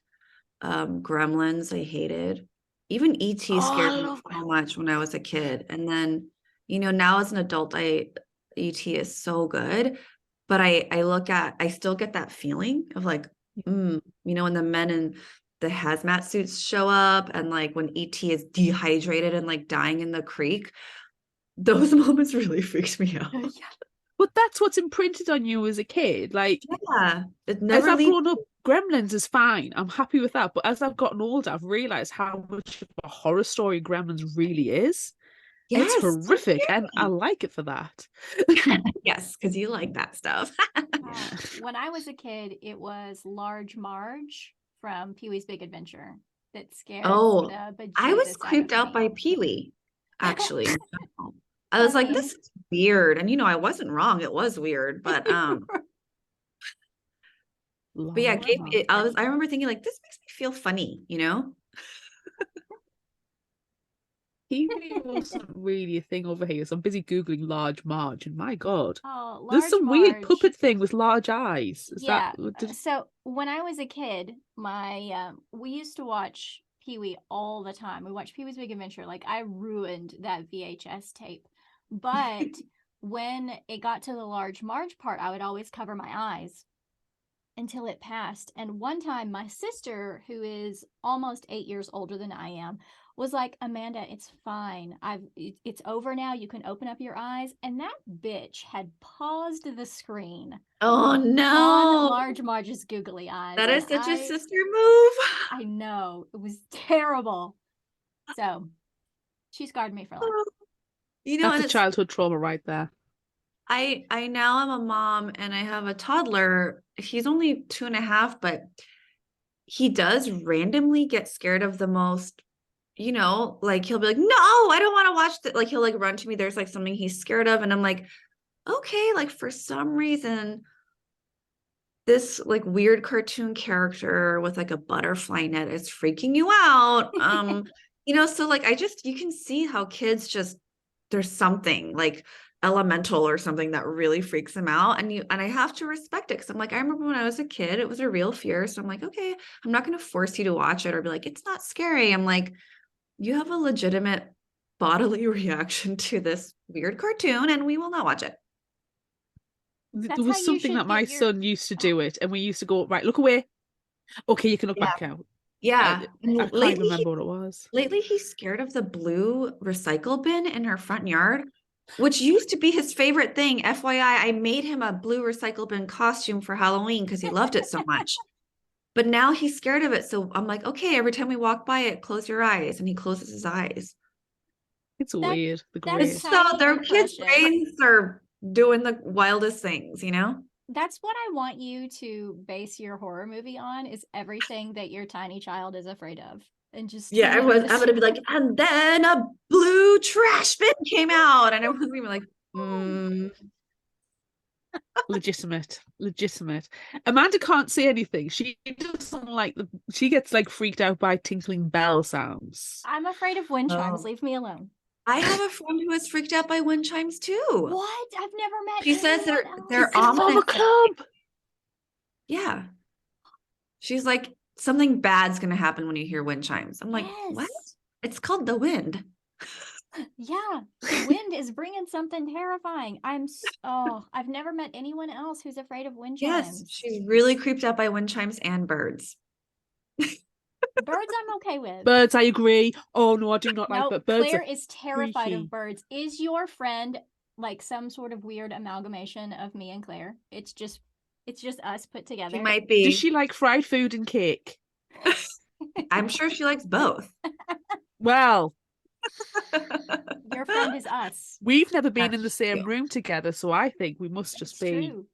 [SPEAKER 2] Gremlins I hated. Even E.T.
[SPEAKER 3] Oh, I
[SPEAKER 2] scared me
[SPEAKER 3] love
[SPEAKER 2] so much when I was a kid. And then, now as an adult, E.T. is so good. But I still get that feeling of like, when the men in the hazmat suits show up and like when E.T. is dehydrated and like dying in the creek, those moments really freaks me out.
[SPEAKER 1] Yeah.
[SPEAKER 3] But that's what's imprinted on you as a kid. Like,
[SPEAKER 2] Yeah, it
[SPEAKER 3] as
[SPEAKER 2] never
[SPEAKER 3] I've
[SPEAKER 2] leaves.
[SPEAKER 3] grown up, Gremlins is fine. I'm happy with that. But as I've gotten older, I've realized how much of a horror story Gremlins really is. It's
[SPEAKER 2] Yes, so
[SPEAKER 3] horrific, and I
[SPEAKER 2] scary.
[SPEAKER 3] like it for that.
[SPEAKER 2] Yes, because you like that stuff.
[SPEAKER 1] When I was a kid, it was Large Marge from Pee-wee's Big Adventure that scared
[SPEAKER 2] Oh,
[SPEAKER 1] the
[SPEAKER 2] I was
[SPEAKER 1] bejesus out
[SPEAKER 2] creeped
[SPEAKER 1] of
[SPEAKER 2] out
[SPEAKER 1] me.
[SPEAKER 2] by Pee-wee, actually. I was like,
[SPEAKER 1] Funny.
[SPEAKER 2] this is weird. And I wasn't wrong. It was weird, but yeah,
[SPEAKER 3] Large
[SPEAKER 2] I remember thinking like this makes me feel funny.
[SPEAKER 3] Kiwi wasn't really a thing over here, so I'm busy Googling Large Marge, and my God,
[SPEAKER 1] Oh,
[SPEAKER 3] there's
[SPEAKER 1] Large
[SPEAKER 3] some weird
[SPEAKER 1] Marge.
[SPEAKER 3] puppet thing with large eyes. Is that
[SPEAKER 1] Yeah. So when I was a kid, my we used to watch Pee-wee all the time. We watched Pee-wee's Big Adventure. Like I ruined that VHS tape. But when it got to the Large Marge part, I would always cover my eyes until it passed. And one time, my sister, who is almost 8 years older than I am, was like, Amanda, it's fine. It's over now. You can open up your eyes. And that bitch had paused the screen
[SPEAKER 2] Oh
[SPEAKER 1] on
[SPEAKER 2] no.
[SPEAKER 1] Large Marge's googly eyes.
[SPEAKER 2] That
[SPEAKER 1] And
[SPEAKER 2] is such a sister move.
[SPEAKER 1] I know it was terrible. So she scarred me for life.
[SPEAKER 2] And
[SPEAKER 3] that's a
[SPEAKER 2] it's
[SPEAKER 3] childhood trauma right there.
[SPEAKER 2] I now am a mom and I have a toddler. He's only 2.5, but he does randomly get scared of the most, like he'll be like, no, I don't want to watch that. Like he'll like run to me. There's like something he's scared of. And I'm like, okay, like for some reason, this like weird cartoon character with like a butterfly net is freaking you out. So like you can see how kids just there's something like elemental or something that really freaks them out. And I have to respect it because I'm like, I remember when I was a kid, it was a real fear. So I'm like, okay, I'm not gonna force you to watch it or be like, it's not scary. I'm like, you have a legitimate bodily reaction to this weird cartoon, and we will not watch it.
[SPEAKER 3] There
[SPEAKER 1] That's how
[SPEAKER 3] was
[SPEAKER 1] you
[SPEAKER 3] something that
[SPEAKER 1] should
[SPEAKER 3] my
[SPEAKER 1] get your.
[SPEAKER 3] son used to do it, and we used to go, right, look away. Okay, you can look
[SPEAKER 2] Yeah.
[SPEAKER 3] back out.
[SPEAKER 2] Yeah.
[SPEAKER 3] I can't even remember what it was.
[SPEAKER 2] Lately, he's scared of the blue recycle bin in our front yard, which used to be his favorite thing. FYI, I made him a blue recycle bin costume for Halloween because he loved it so much. But now he's scared of it. So I'm like, okay, every time we walk by it, close your eyes. And he closes his eyes.
[SPEAKER 3] It's
[SPEAKER 1] That
[SPEAKER 3] weird. The
[SPEAKER 1] that's
[SPEAKER 3] grey.
[SPEAKER 2] It's so
[SPEAKER 1] tiny
[SPEAKER 2] their
[SPEAKER 1] and
[SPEAKER 2] kids'
[SPEAKER 1] precious.
[SPEAKER 2] brains are doing the wildest things, you know?
[SPEAKER 1] That's what I want you to base your horror movie on is everything that your tiny child is afraid of. And just
[SPEAKER 2] Yeah,
[SPEAKER 1] turn it into
[SPEAKER 2] I'm gonna be like, and then a blue trash bin came out. And everyone's gonna be like,
[SPEAKER 3] Legitimate. Amanda can't say anything. She doesn't like she gets like freaked out by tinkling bell sounds.
[SPEAKER 1] I'm afraid of wind chimes.
[SPEAKER 2] Oh.
[SPEAKER 1] Leave me alone.
[SPEAKER 2] I have a friend who is freaked out by wind chimes too.
[SPEAKER 1] What? I've never met
[SPEAKER 2] She says
[SPEAKER 1] anyone
[SPEAKER 3] You
[SPEAKER 2] they're
[SPEAKER 1] else.
[SPEAKER 3] can form a
[SPEAKER 2] ominous.
[SPEAKER 3] club.
[SPEAKER 2] Yeah. She's like, something bad's gonna happen when you hear wind chimes. I'm like, what?
[SPEAKER 1] Yes.
[SPEAKER 2] It's called the wind.
[SPEAKER 1] Yeah. The wind is bringing something terrifying. I've never met anyone else who's afraid of wind
[SPEAKER 2] Yes,
[SPEAKER 1] chimes.
[SPEAKER 2] she's really creeped out by wind chimes and birds.
[SPEAKER 1] Birds I'm okay with.
[SPEAKER 3] Birds, I agree. Oh no, I do not like
[SPEAKER 1] No,
[SPEAKER 3] but birds
[SPEAKER 1] Claire
[SPEAKER 3] are
[SPEAKER 1] is terrified
[SPEAKER 3] freaky.
[SPEAKER 1] of birds. Is your friend like some sort of weird amalgamation of me and Claire? It's just us put
[SPEAKER 2] She
[SPEAKER 1] together.
[SPEAKER 2] might
[SPEAKER 3] Does
[SPEAKER 2] be.
[SPEAKER 3] she like fried food and cake?
[SPEAKER 2] I'm sure she likes both.
[SPEAKER 3] Well,
[SPEAKER 1] Your friend is us.
[SPEAKER 3] we've never been in the
[SPEAKER 2] That's
[SPEAKER 3] same room together, so I think we must just
[SPEAKER 1] It's
[SPEAKER 3] be.
[SPEAKER 1] true.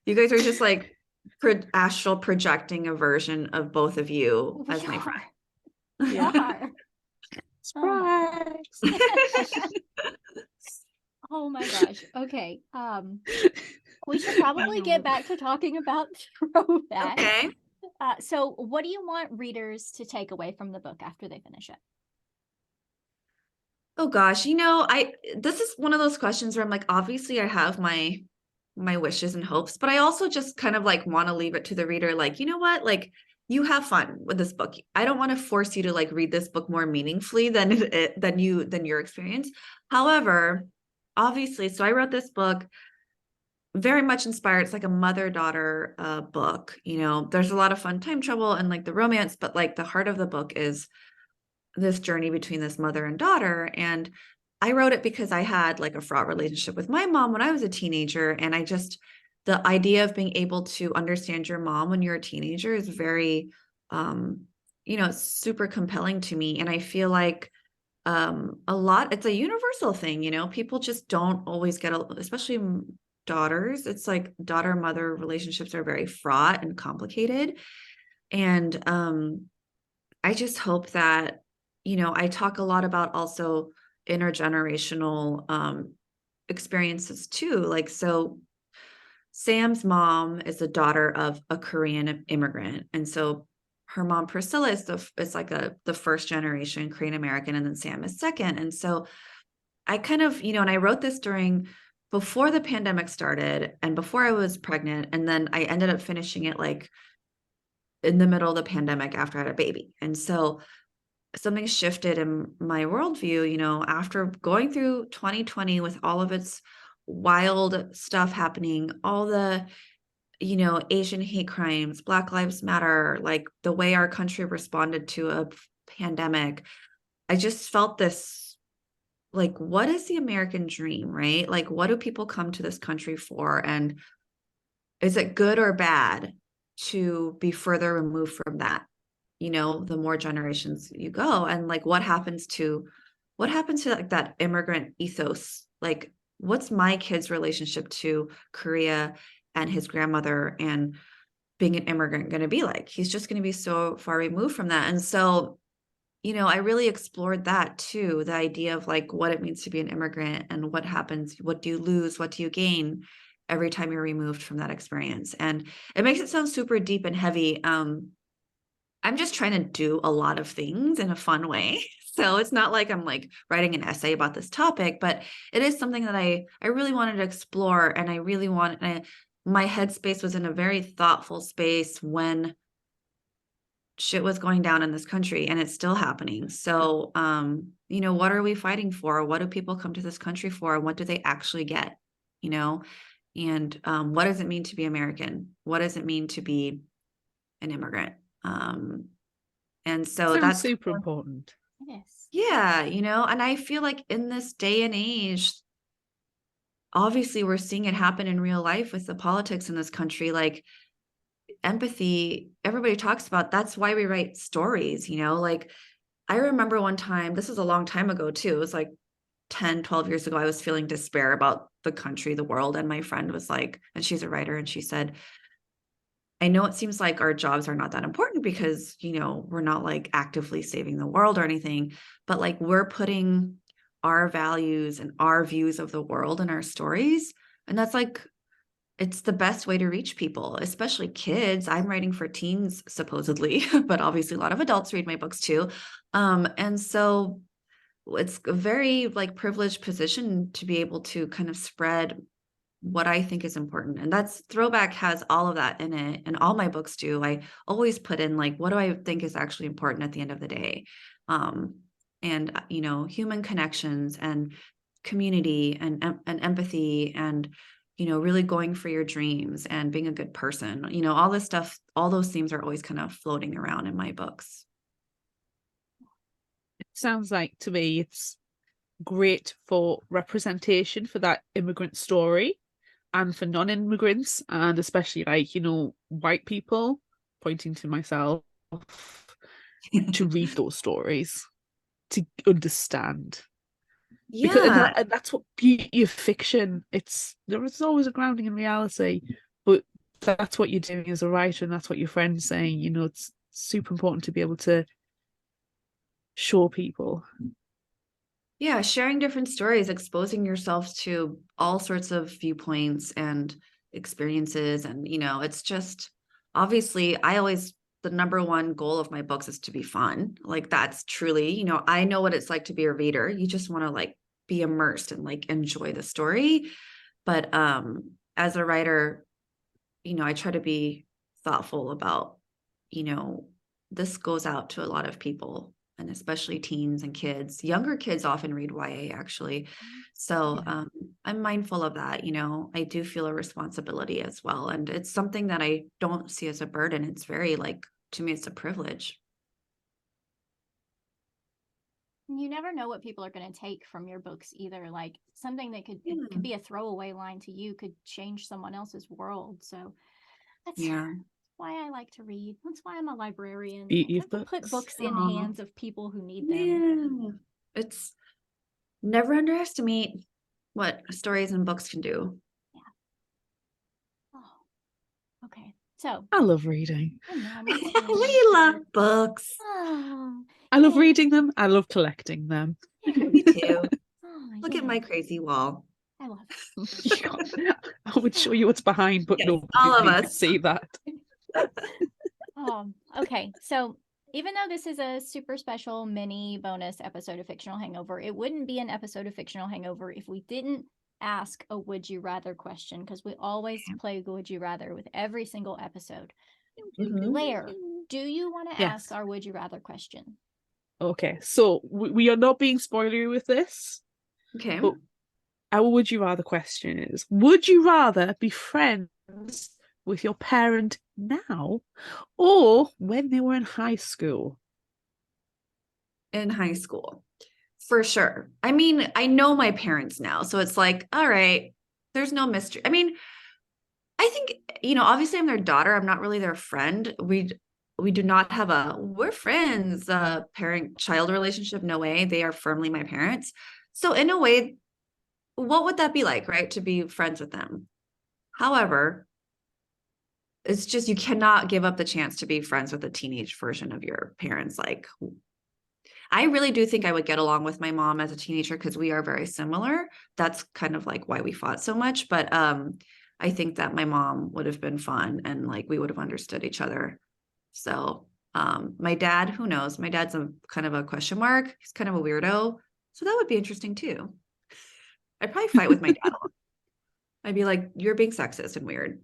[SPEAKER 2] You guys are just like astral projecting a version of both of you
[SPEAKER 1] We
[SPEAKER 2] as my
[SPEAKER 1] are.
[SPEAKER 2] friend.
[SPEAKER 1] We
[SPEAKER 3] Yeah.
[SPEAKER 1] are. Oh my
[SPEAKER 3] Surprise!
[SPEAKER 1] Oh my gosh. Okay. We should probably get back to talking about Throwback.
[SPEAKER 2] Okay.
[SPEAKER 1] So what do you want readers to take away from the book after they finish it?
[SPEAKER 2] Oh gosh, this is one of those questions where I'm like, obviously I have my wishes and hopes, but I also just kind of like want to leave it to the reader, like, you know what? Like you have fun with this book. I don't want to force you to like read this book more meaningfully than your experience. However, obviously, so I wrote this book very much inspired. It's like a mother-daughter book. There's a lot of fun time travel and like the romance, but like the heart of the book is this journey between this mother and daughter. And I wrote it because I had like a fraught relationship with my mom when I was a teenager. And the idea of being able to understand your mom when you're a teenager is very, it's super compelling to me. And I feel like it's a universal thing, people just don't always especially daughters. It's like daughter-mother relationships are very fraught and complicated. And I just hope that, I talk a lot about also intergenerational experiences too. Like, so Sam's mom is the daughter of a Korean immigrant. And so her mom, Priscilla, is like the first generation Korean American, and then Sam is second. And so I kind of, and I wrote this before the pandemic started and before I was pregnant. And then I ended up finishing it like in the middle of the pandemic after I had a baby. And so something shifted in my worldview, after going through 2020 with all of its wild stuff happening, all the, Asian hate crimes, Black Lives Matter, like the way our country responded to a pandemic. I just felt this, like, what is the American dream, right? Like, what do people come to this country for? And is it good or bad to be further removed from that? The more generations you go, and like what happens to what happens to like that immigrant ethos? Like, what's my kid's relationship to Korea and his grandmother and being an immigrant going to be like? He's just going to be so far removed from that. And so, I really explored that too, the idea of like what it means to be an immigrant and what happens, what do you lose, what do you gain every time you're removed from that experience. And it makes it sound super deep and heavy. I'm just trying to do a lot of things in a fun way. So it's not like I'm like writing an essay about this topic, but it is something that I really wanted to explore. And I really my headspace was in a very thoughtful space when shit was going down in this country, and it's still happening. So, what are we fighting for? What do people come to this country for? And what do they actually get? You know, and what does it mean to be American? What does it mean to be an immigrant? And so
[SPEAKER 3] Sounds
[SPEAKER 2] that's
[SPEAKER 3] super important.
[SPEAKER 1] Yes.
[SPEAKER 2] yeah, and I feel like in this day and age, obviously we're seeing it happen in real life with the politics in this country. Like empathy, everybody talks about, that's why we write stories, like I remember one time, this was a long time ago too, it was like 10, 12 years ago, I was feeling despair about the country, the world, and my friend was like, and she's a writer, and she said, I know it seems like our jobs are not that important because, we're not like actively saving the world or anything, but like we're putting our values and our views of the world in our stories. And that's like, it's the best way to reach people, especially kids. I'm writing for teens, supposedly, but obviously a lot of adults read my books too. And so it's a very like privileged position to be able to kind of spread what I think is important. And that's Throwback has all of that in it. And all my books do. I always put in like, what do I think is actually important at the end of the day? And human connections and community and empathy and, really going for your dreams and being a good person, all this stuff, all those themes are always kind of floating around in my books.
[SPEAKER 3] It sounds like to me it's great for representation for that immigrant story and for non-immigrants, and especially like, white people, pointing to myself, to read those stories, to understand. Because
[SPEAKER 2] Yeah.
[SPEAKER 3] and that's what beauty of fiction. There is always a grounding in reality, but that's what you're doing as a writer, and that's what your friend's saying. It's super important to be able to show people.
[SPEAKER 2] Yeah, sharing different stories, exposing yourself to all sorts of viewpoints and experiences. And, it's just obviously, the number one goal of my books is to be fun. Like, that's truly, I know what it's like to be a reader. You just want to like be immersed and like enjoy the story. But as a writer, I try to be thoughtful about, this goes out to a lot of people, and especially teens and kids. Younger kids often read YA actually. So I'm mindful of that. I do feel a responsibility as well. And it's something that I don't see as a burden. It's very like, to me, it's a privilege.
[SPEAKER 1] You never know what people are going to take from your books either. Like something that could be a throwaway line to you could change someone else's world. So that's why I like to read. That's why I'm a librarian.
[SPEAKER 3] Beauty
[SPEAKER 1] I
[SPEAKER 3] of
[SPEAKER 1] like to put
[SPEAKER 3] books.
[SPEAKER 1] books in hands of people who need them.
[SPEAKER 2] Yeah. It's never underestimate what stories and books can do.
[SPEAKER 1] Yeah. Oh, okay. So
[SPEAKER 3] I love reading.
[SPEAKER 1] I know me too.
[SPEAKER 2] We love books.
[SPEAKER 1] Oh,
[SPEAKER 3] I love
[SPEAKER 1] yeah.
[SPEAKER 3] reading them. I love collecting them.
[SPEAKER 2] Me too.
[SPEAKER 1] Oh,
[SPEAKER 2] Look at
[SPEAKER 1] yeah.
[SPEAKER 2] my crazy wall.
[SPEAKER 1] I love it.
[SPEAKER 3] I would show you what's behind, but
[SPEAKER 2] Yes,
[SPEAKER 3] nobody
[SPEAKER 2] all of
[SPEAKER 3] could
[SPEAKER 2] us.
[SPEAKER 3] see that.
[SPEAKER 1] Okay. So even though this is a super special mini bonus episode of Fictional Hangover, it wouldn't be an episode of Fictional Hangover if we didn't ask a would you rather question, because we always play would you rather with every single episode. Blair, do you want to ask our would you rather question?
[SPEAKER 3] Okay, so we are not being spoilery with this.
[SPEAKER 2] Okay.
[SPEAKER 3] But our would you rather question is, would you rather be friends with your parent now or when they were in high school?
[SPEAKER 2] In high school, for sure. I mean, I know my parents now, so it's like, all right, there's no mystery. I mean, I think, obviously I'm their daughter. I'm not really their friend. we do not have we're friends, parent-child relationship. No way. They are firmly my parents. So in a way, what would that be like, right? To be friends with them. However, it's just you cannot give up the chance to be friends with a teenage version of your parents. Like, I really do think I would get along with my mom as a teenager because we are very similar. That's kind of like why we fought so much. But I think that my mom would have been fun and like we would have understood each other. So my dad, who knows? My dad's a kind of a question mark. He's kind of a weirdo. So that would be interesting too. I'd probably fight with my dad a lot. I'd be like, you're being sexist and weird.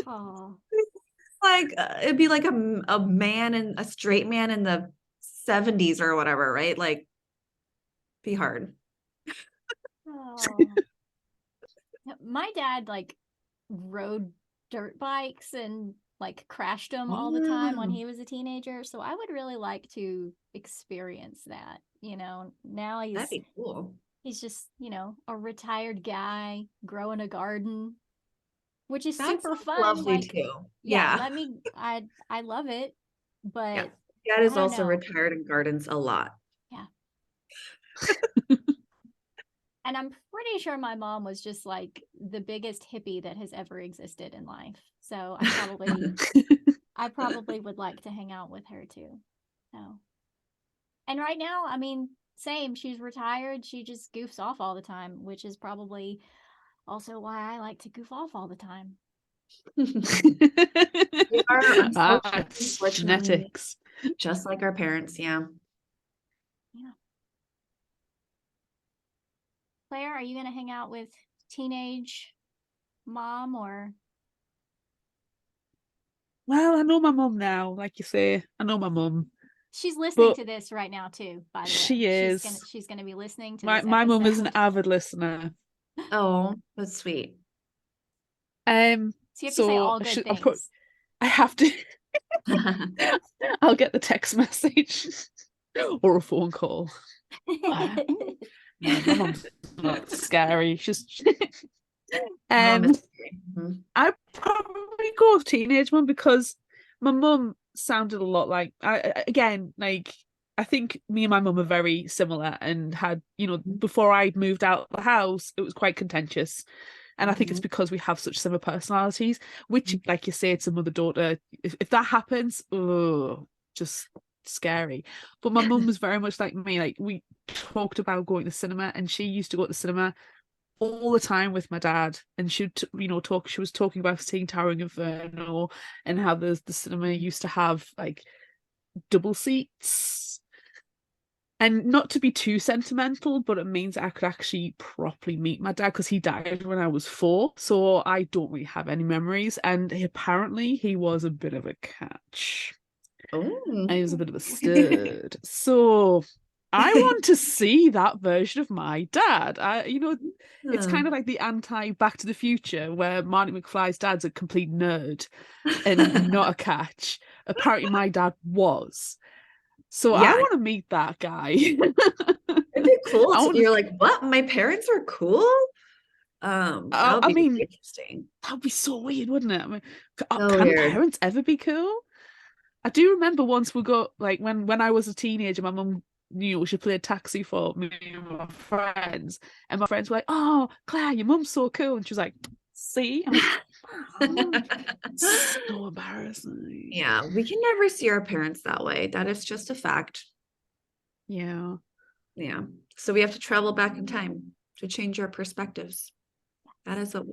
[SPEAKER 1] Oh,
[SPEAKER 2] Like it'd be like a man and a straight man in the 70s or whatever, right? Like be hard.
[SPEAKER 1] oh. My dad like rode dirt bikes and like crashed them all the time when
[SPEAKER 2] Mm,
[SPEAKER 1] he was a teenager. So I would really like to experience that. Now
[SPEAKER 2] that'd be cool.
[SPEAKER 1] he's just, a retired guy growing a garden, which is
[SPEAKER 2] That
[SPEAKER 1] super
[SPEAKER 2] sounds
[SPEAKER 1] fun.
[SPEAKER 2] lovely
[SPEAKER 1] Like,
[SPEAKER 2] too.
[SPEAKER 1] yeah,
[SPEAKER 2] Yeah.
[SPEAKER 1] I love it,
[SPEAKER 2] Yeah.
[SPEAKER 1] but
[SPEAKER 2] Dad
[SPEAKER 1] I
[SPEAKER 2] is
[SPEAKER 1] don't
[SPEAKER 2] also
[SPEAKER 1] know.
[SPEAKER 2] retired and gardens a lot.
[SPEAKER 1] Yeah. And I'm pretty sure my mom was just like the biggest hippie that has ever existed in life. So I probably would like to hang out with her too. So, and right now, I mean, same. She's retired. She just goofs off all the time, which is probably also why I like to goof off all the time.
[SPEAKER 2] We are
[SPEAKER 3] That's
[SPEAKER 2] unfortunately
[SPEAKER 3] genetics.
[SPEAKER 2] just like our parents. Yeah.
[SPEAKER 1] Yeah. Claire, are you going to hang out with teenage mom or?
[SPEAKER 3] Well, I know my mum now, like you say. I know my mum.
[SPEAKER 1] She's listening
[SPEAKER 3] But
[SPEAKER 1] to this right now too, by the way.
[SPEAKER 3] she is.
[SPEAKER 1] She's gonna be listening to this
[SPEAKER 3] My mum is an
[SPEAKER 1] episode.
[SPEAKER 3] avid listener.
[SPEAKER 2] Oh, that's sweet.
[SPEAKER 1] So you have to say
[SPEAKER 3] So
[SPEAKER 1] all good
[SPEAKER 3] I
[SPEAKER 1] things.
[SPEAKER 3] have to. I'll get the text message or a phone call. No, my mum's not scary. She's
[SPEAKER 2] Mom
[SPEAKER 3] um
[SPEAKER 2] is scary. Mhm.
[SPEAKER 3] I probably go with teenage mum because my mum sounded a lot like again, like I think me and my mum are very similar and had, before I moved out of the house, it was quite contentious. And I think it's
[SPEAKER 2] Mhm.
[SPEAKER 3] because we have such similar personalities, which, like you say, it's a mother-daughter. If that happens, oh, just scary. But my mum was very much like me. Like we talked about going to the cinema, and she used to go to the cinema all the time with my dad, and she'd talk. She was talking about seeing Towering Inferno and how the cinema used to have like double seats. And not to be too sentimental, but it means I could actually properly meet my dad because he died when I was 4, so I don't really have any memories. And apparently, he was a bit of a catch.
[SPEAKER 2] Oh.
[SPEAKER 3] And he was a bit of a stud. So I want to see that version of my dad. It's kind of like the anti Back to the Future, where Marty McFly's dad's a complete nerd and not a catch. Apparently, my dad was. So I
[SPEAKER 2] Yeah,
[SPEAKER 3] want to meet that guy.
[SPEAKER 2] it'd be cool.
[SPEAKER 3] I want to.
[SPEAKER 2] You're like, what? My parents are cool? That would
[SPEAKER 3] I
[SPEAKER 2] be really
[SPEAKER 3] mean,
[SPEAKER 2] interesting.
[SPEAKER 3] that'd be so weird, wouldn't it? I mean,
[SPEAKER 2] So
[SPEAKER 3] can
[SPEAKER 2] weird.
[SPEAKER 3] parents ever be cool? I do remember once we got like when I was a teenager, my mum knew she played taxi for me and my friends, and my friends were like, "Oh, Claire, your mum's so cool," and she was like, "See," I'm like, "Oh, so embarrassing."
[SPEAKER 2] Yeah, we can never see our parents that way. That is just a fact.
[SPEAKER 3] Yeah.
[SPEAKER 2] Yeah. So we have to travel back in time to change our perspectives. That is what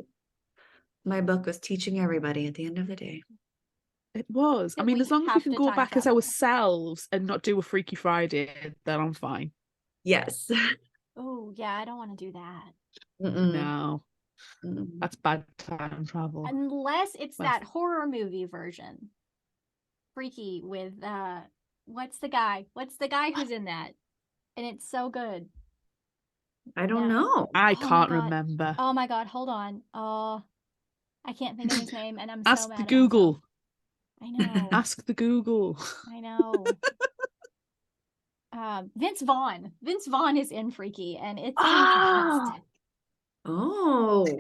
[SPEAKER 2] my book was teaching everybody at the end of the day.
[SPEAKER 3] It was. I
[SPEAKER 1] That
[SPEAKER 3] mean,
[SPEAKER 1] we
[SPEAKER 3] as long as we
[SPEAKER 1] have
[SPEAKER 3] can
[SPEAKER 1] to
[SPEAKER 3] go
[SPEAKER 1] time
[SPEAKER 3] back as
[SPEAKER 1] travel.
[SPEAKER 3] ourselves and not do a Freaky Friday, then I'm fine.
[SPEAKER 2] Yes.
[SPEAKER 1] Oh, yeah, I don't want to do that.
[SPEAKER 2] Mm-mm.
[SPEAKER 3] No,
[SPEAKER 2] Mm-mm.
[SPEAKER 3] that's bad time travel.
[SPEAKER 1] Unless it's
[SPEAKER 3] Less-
[SPEAKER 1] that horror movie version. Freaky with what's the guy? What's the guy who's in that? And it's so good.
[SPEAKER 2] I don't
[SPEAKER 1] Now,
[SPEAKER 2] know.
[SPEAKER 3] I
[SPEAKER 1] oh my
[SPEAKER 3] can't
[SPEAKER 1] god.
[SPEAKER 3] remember.
[SPEAKER 1] Oh my god, hold on. Oh, I can't think of his name and I'm so
[SPEAKER 3] Ask the
[SPEAKER 1] mad at myself.
[SPEAKER 3] Google.
[SPEAKER 1] I know.
[SPEAKER 3] Ask the Google.
[SPEAKER 1] I know. Vince Vaughn. Vince Vaughn is in Freaky and it's
[SPEAKER 3] Ah,
[SPEAKER 1] fantastic.
[SPEAKER 2] Oh,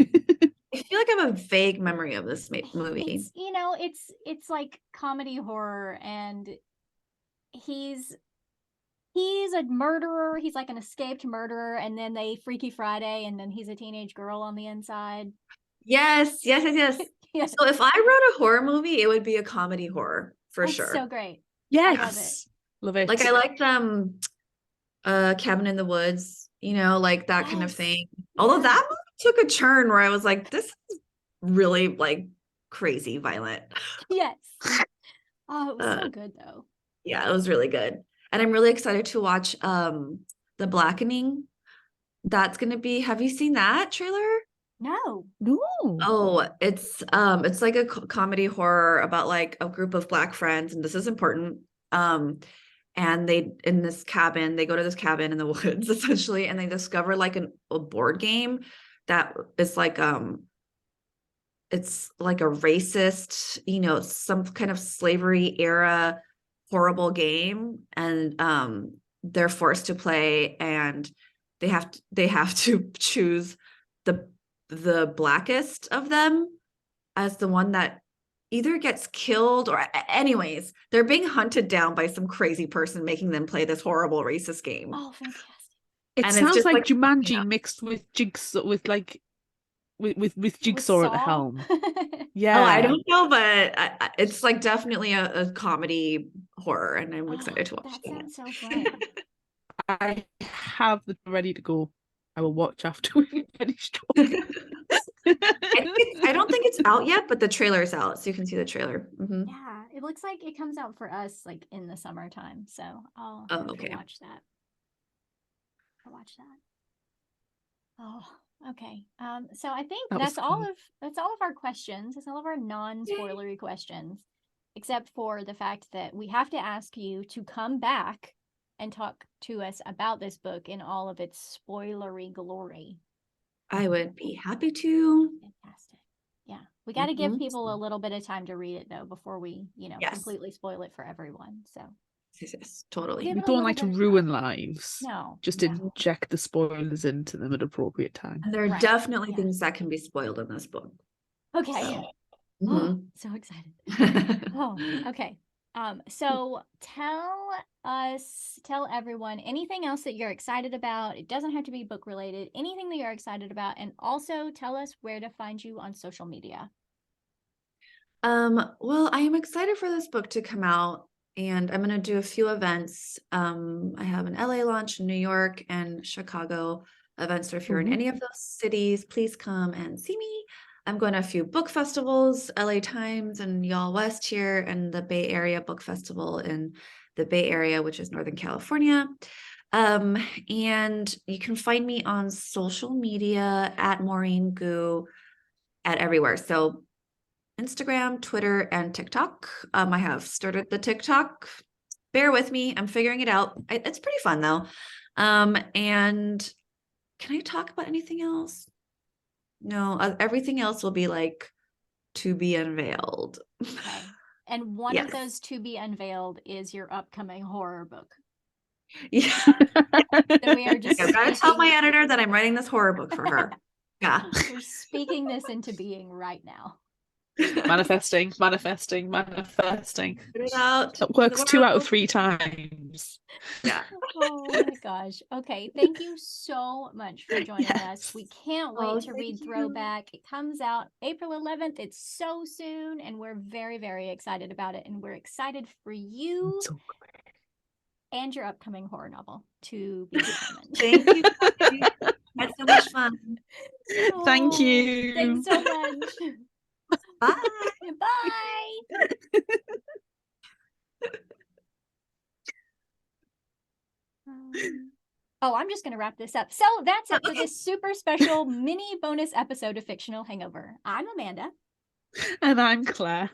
[SPEAKER 2] I feel like I have a vague memory of this movie.
[SPEAKER 1] It's, it's like comedy horror, and he's a murderer. He's like an escaped murderer, and then they Freaky Friday, and then he's a teenage girl on the inside.
[SPEAKER 2] Yes.
[SPEAKER 1] Yes.
[SPEAKER 2] So if I wrote a horror movie, it would be a comedy horror for
[SPEAKER 1] That's
[SPEAKER 2] sure.
[SPEAKER 1] so great.
[SPEAKER 3] Yes. Love it.
[SPEAKER 2] Like I liked Cabin in the Woods, like that kind of
[SPEAKER 1] Yes.
[SPEAKER 2] thing. Although that movie took a turn where I was like, this is really like crazy violent.
[SPEAKER 1] Yes. Oh, it was so
[SPEAKER 2] Uh,
[SPEAKER 1] good though.
[SPEAKER 2] yeah, it was really good. And I'm really excited to watch The Blackening. That's gonna be, have you seen that trailer?
[SPEAKER 1] No.
[SPEAKER 3] No.
[SPEAKER 2] Oh, it's like a comedy horror about like a group of Black friends, and this is important. And they go to this cabin in the woods essentially, and they discover like a board game that is like it's like a racist, some kind of slavery era horrible game, and they're forced to play, and they have to choose the blackest of them as the one that either gets killed or anyways, they're being hunted down by some crazy person making them play this horrible racist game.
[SPEAKER 1] Oh, fantastic.
[SPEAKER 3] It
[SPEAKER 2] And it's
[SPEAKER 3] sounds
[SPEAKER 2] just
[SPEAKER 3] like
[SPEAKER 2] like,
[SPEAKER 3] Jumanji mixed with Jigsaw, with Jigsaw at the
[SPEAKER 1] Saw?
[SPEAKER 3] helm.
[SPEAKER 2] oh,
[SPEAKER 3] Yeah.
[SPEAKER 2] I don't know, but it's like definitely a comedy horror, and I'm excited to watch
[SPEAKER 1] That
[SPEAKER 2] that.
[SPEAKER 1] sounds so fun.
[SPEAKER 3] I have the ready to go. I will watch after we finish talking.
[SPEAKER 2] I don't think it's out yet, but the trailer is out, so you can see the trailer. Mhm.
[SPEAKER 1] Yeah, it looks like it comes out for us like in the summertime, so I'll
[SPEAKER 2] Oh,
[SPEAKER 1] have to
[SPEAKER 2] okay.
[SPEAKER 1] watch that. Oh, okay. So I think
[SPEAKER 3] That was
[SPEAKER 1] that's all
[SPEAKER 3] fun.
[SPEAKER 1] of our questions. That's all of our non-spoilery questions, except for the fact that we have to ask you to come back and talk to us about this book in all of its spoilery glory.
[SPEAKER 2] I would be happy to.
[SPEAKER 1] Fantastic. Yeah, we got to give
[SPEAKER 2] Mhm.
[SPEAKER 1] people a little bit of time to read it though before we,
[SPEAKER 2] Yes.
[SPEAKER 1] completely spoil it for everyone. So
[SPEAKER 2] Yes, totally.
[SPEAKER 1] give
[SPEAKER 3] We
[SPEAKER 1] it a
[SPEAKER 3] don't
[SPEAKER 1] little
[SPEAKER 3] like to
[SPEAKER 1] bit of
[SPEAKER 3] ruin
[SPEAKER 1] time.
[SPEAKER 3] lives.
[SPEAKER 1] No,
[SPEAKER 3] Just
[SPEAKER 1] no.
[SPEAKER 3] inject the spoilers into them at appropriate time.
[SPEAKER 2] And there are
[SPEAKER 1] Right,
[SPEAKER 2] definitely
[SPEAKER 1] yeah.
[SPEAKER 2] things that can be spoiled in this book.
[SPEAKER 1] Okay.
[SPEAKER 2] So, mhm.
[SPEAKER 1] So excited. Oh, okay. So tell everyone anything else that you're excited about. It doesn't have to be book related, anything that you're excited about, and also tell us where to find you on social media.
[SPEAKER 2] Well, I am excited for this book to come out, and I'm going to do a few events. I have an LA launch in New York and Chicago events. So if you're in any of those cities, please come and see me. I'm going to a few book festivals, LA Times and Y'all West here, and the Bay Area Book Festival in the Bay Area, which is Northern California. And you can find me on social media at Maurene Goo at everywhere. So Instagram, Twitter, and TikTok. I have started the TikTok. Bear with me. I'm figuring it out. It's pretty fun though. And can I talk about anything else? No, everything else will be like to be unveiled.
[SPEAKER 1] Okay. And one of
[SPEAKER 2] Yes.
[SPEAKER 1] those to be unveiled is your upcoming horror book.
[SPEAKER 2] Yeah.
[SPEAKER 1] So we are just
[SPEAKER 2] I gotta tell my
[SPEAKER 1] speaking-
[SPEAKER 2] editor that I'm writing this horror book for her. Yeah.
[SPEAKER 1] We're speaking this into being right now.
[SPEAKER 3] Manifesting.
[SPEAKER 2] Put it out.
[SPEAKER 3] That works
[SPEAKER 2] to the
[SPEAKER 3] 2 out of
[SPEAKER 2] world.
[SPEAKER 3] 3 times.
[SPEAKER 2] Yeah.
[SPEAKER 1] Oh my gosh. Okay. Thank you so much for joining us.
[SPEAKER 3] Yes.
[SPEAKER 1] We can't
[SPEAKER 2] Oh,
[SPEAKER 1] wait to
[SPEAKER 2] thank
[SPEAKER 1] read
[SPEAKER 2] you.
[SPEAKER 1] Throwback. It comes out April 11th. It's so soon, and we're very, very excited about it. And we're excited for you
[SPEAKER 3] So
[SPEAKER 1] and your upcoming horror novel to be determined.
[SPEAKER 2] Thank you. guys. Had so much fun.
[SPEAKER 3] Thank
[SPEAKER 1] Oh,
[SPEAKER 3] you.
[SPEAKER 1] Thanks so much.
[SPEAKER 2] Bye.
[SPEAKER 1] Bye. Oh, I'm just going to wrap this up. So that's it for this super special mini bonus episode of Fictional Hangover. I'm Amanda.
[SPEAKER 3] And I'm Claire.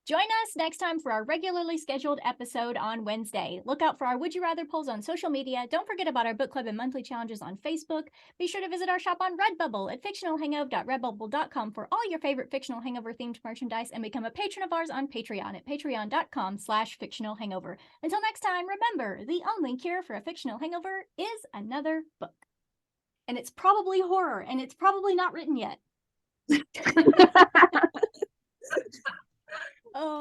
[SPEAKER 1] Join us next time for our regularly scheduled episode on Wednesday. Look out for our Would You Rather polls on social media. Don't forget about our book club and monthly challenges on Facebook. Be sure to visit our shop on Redbubble at fictionalhangover.redbubble.com for all your favorite Fictional Hangover themed merchandise, and become a patron of ours on Patreon at patreon.com/fictionalhangover. Until next time, remember, the only cure for a fictional hangover is another book. And it's probably horror, and it's probably not written yet. Oh.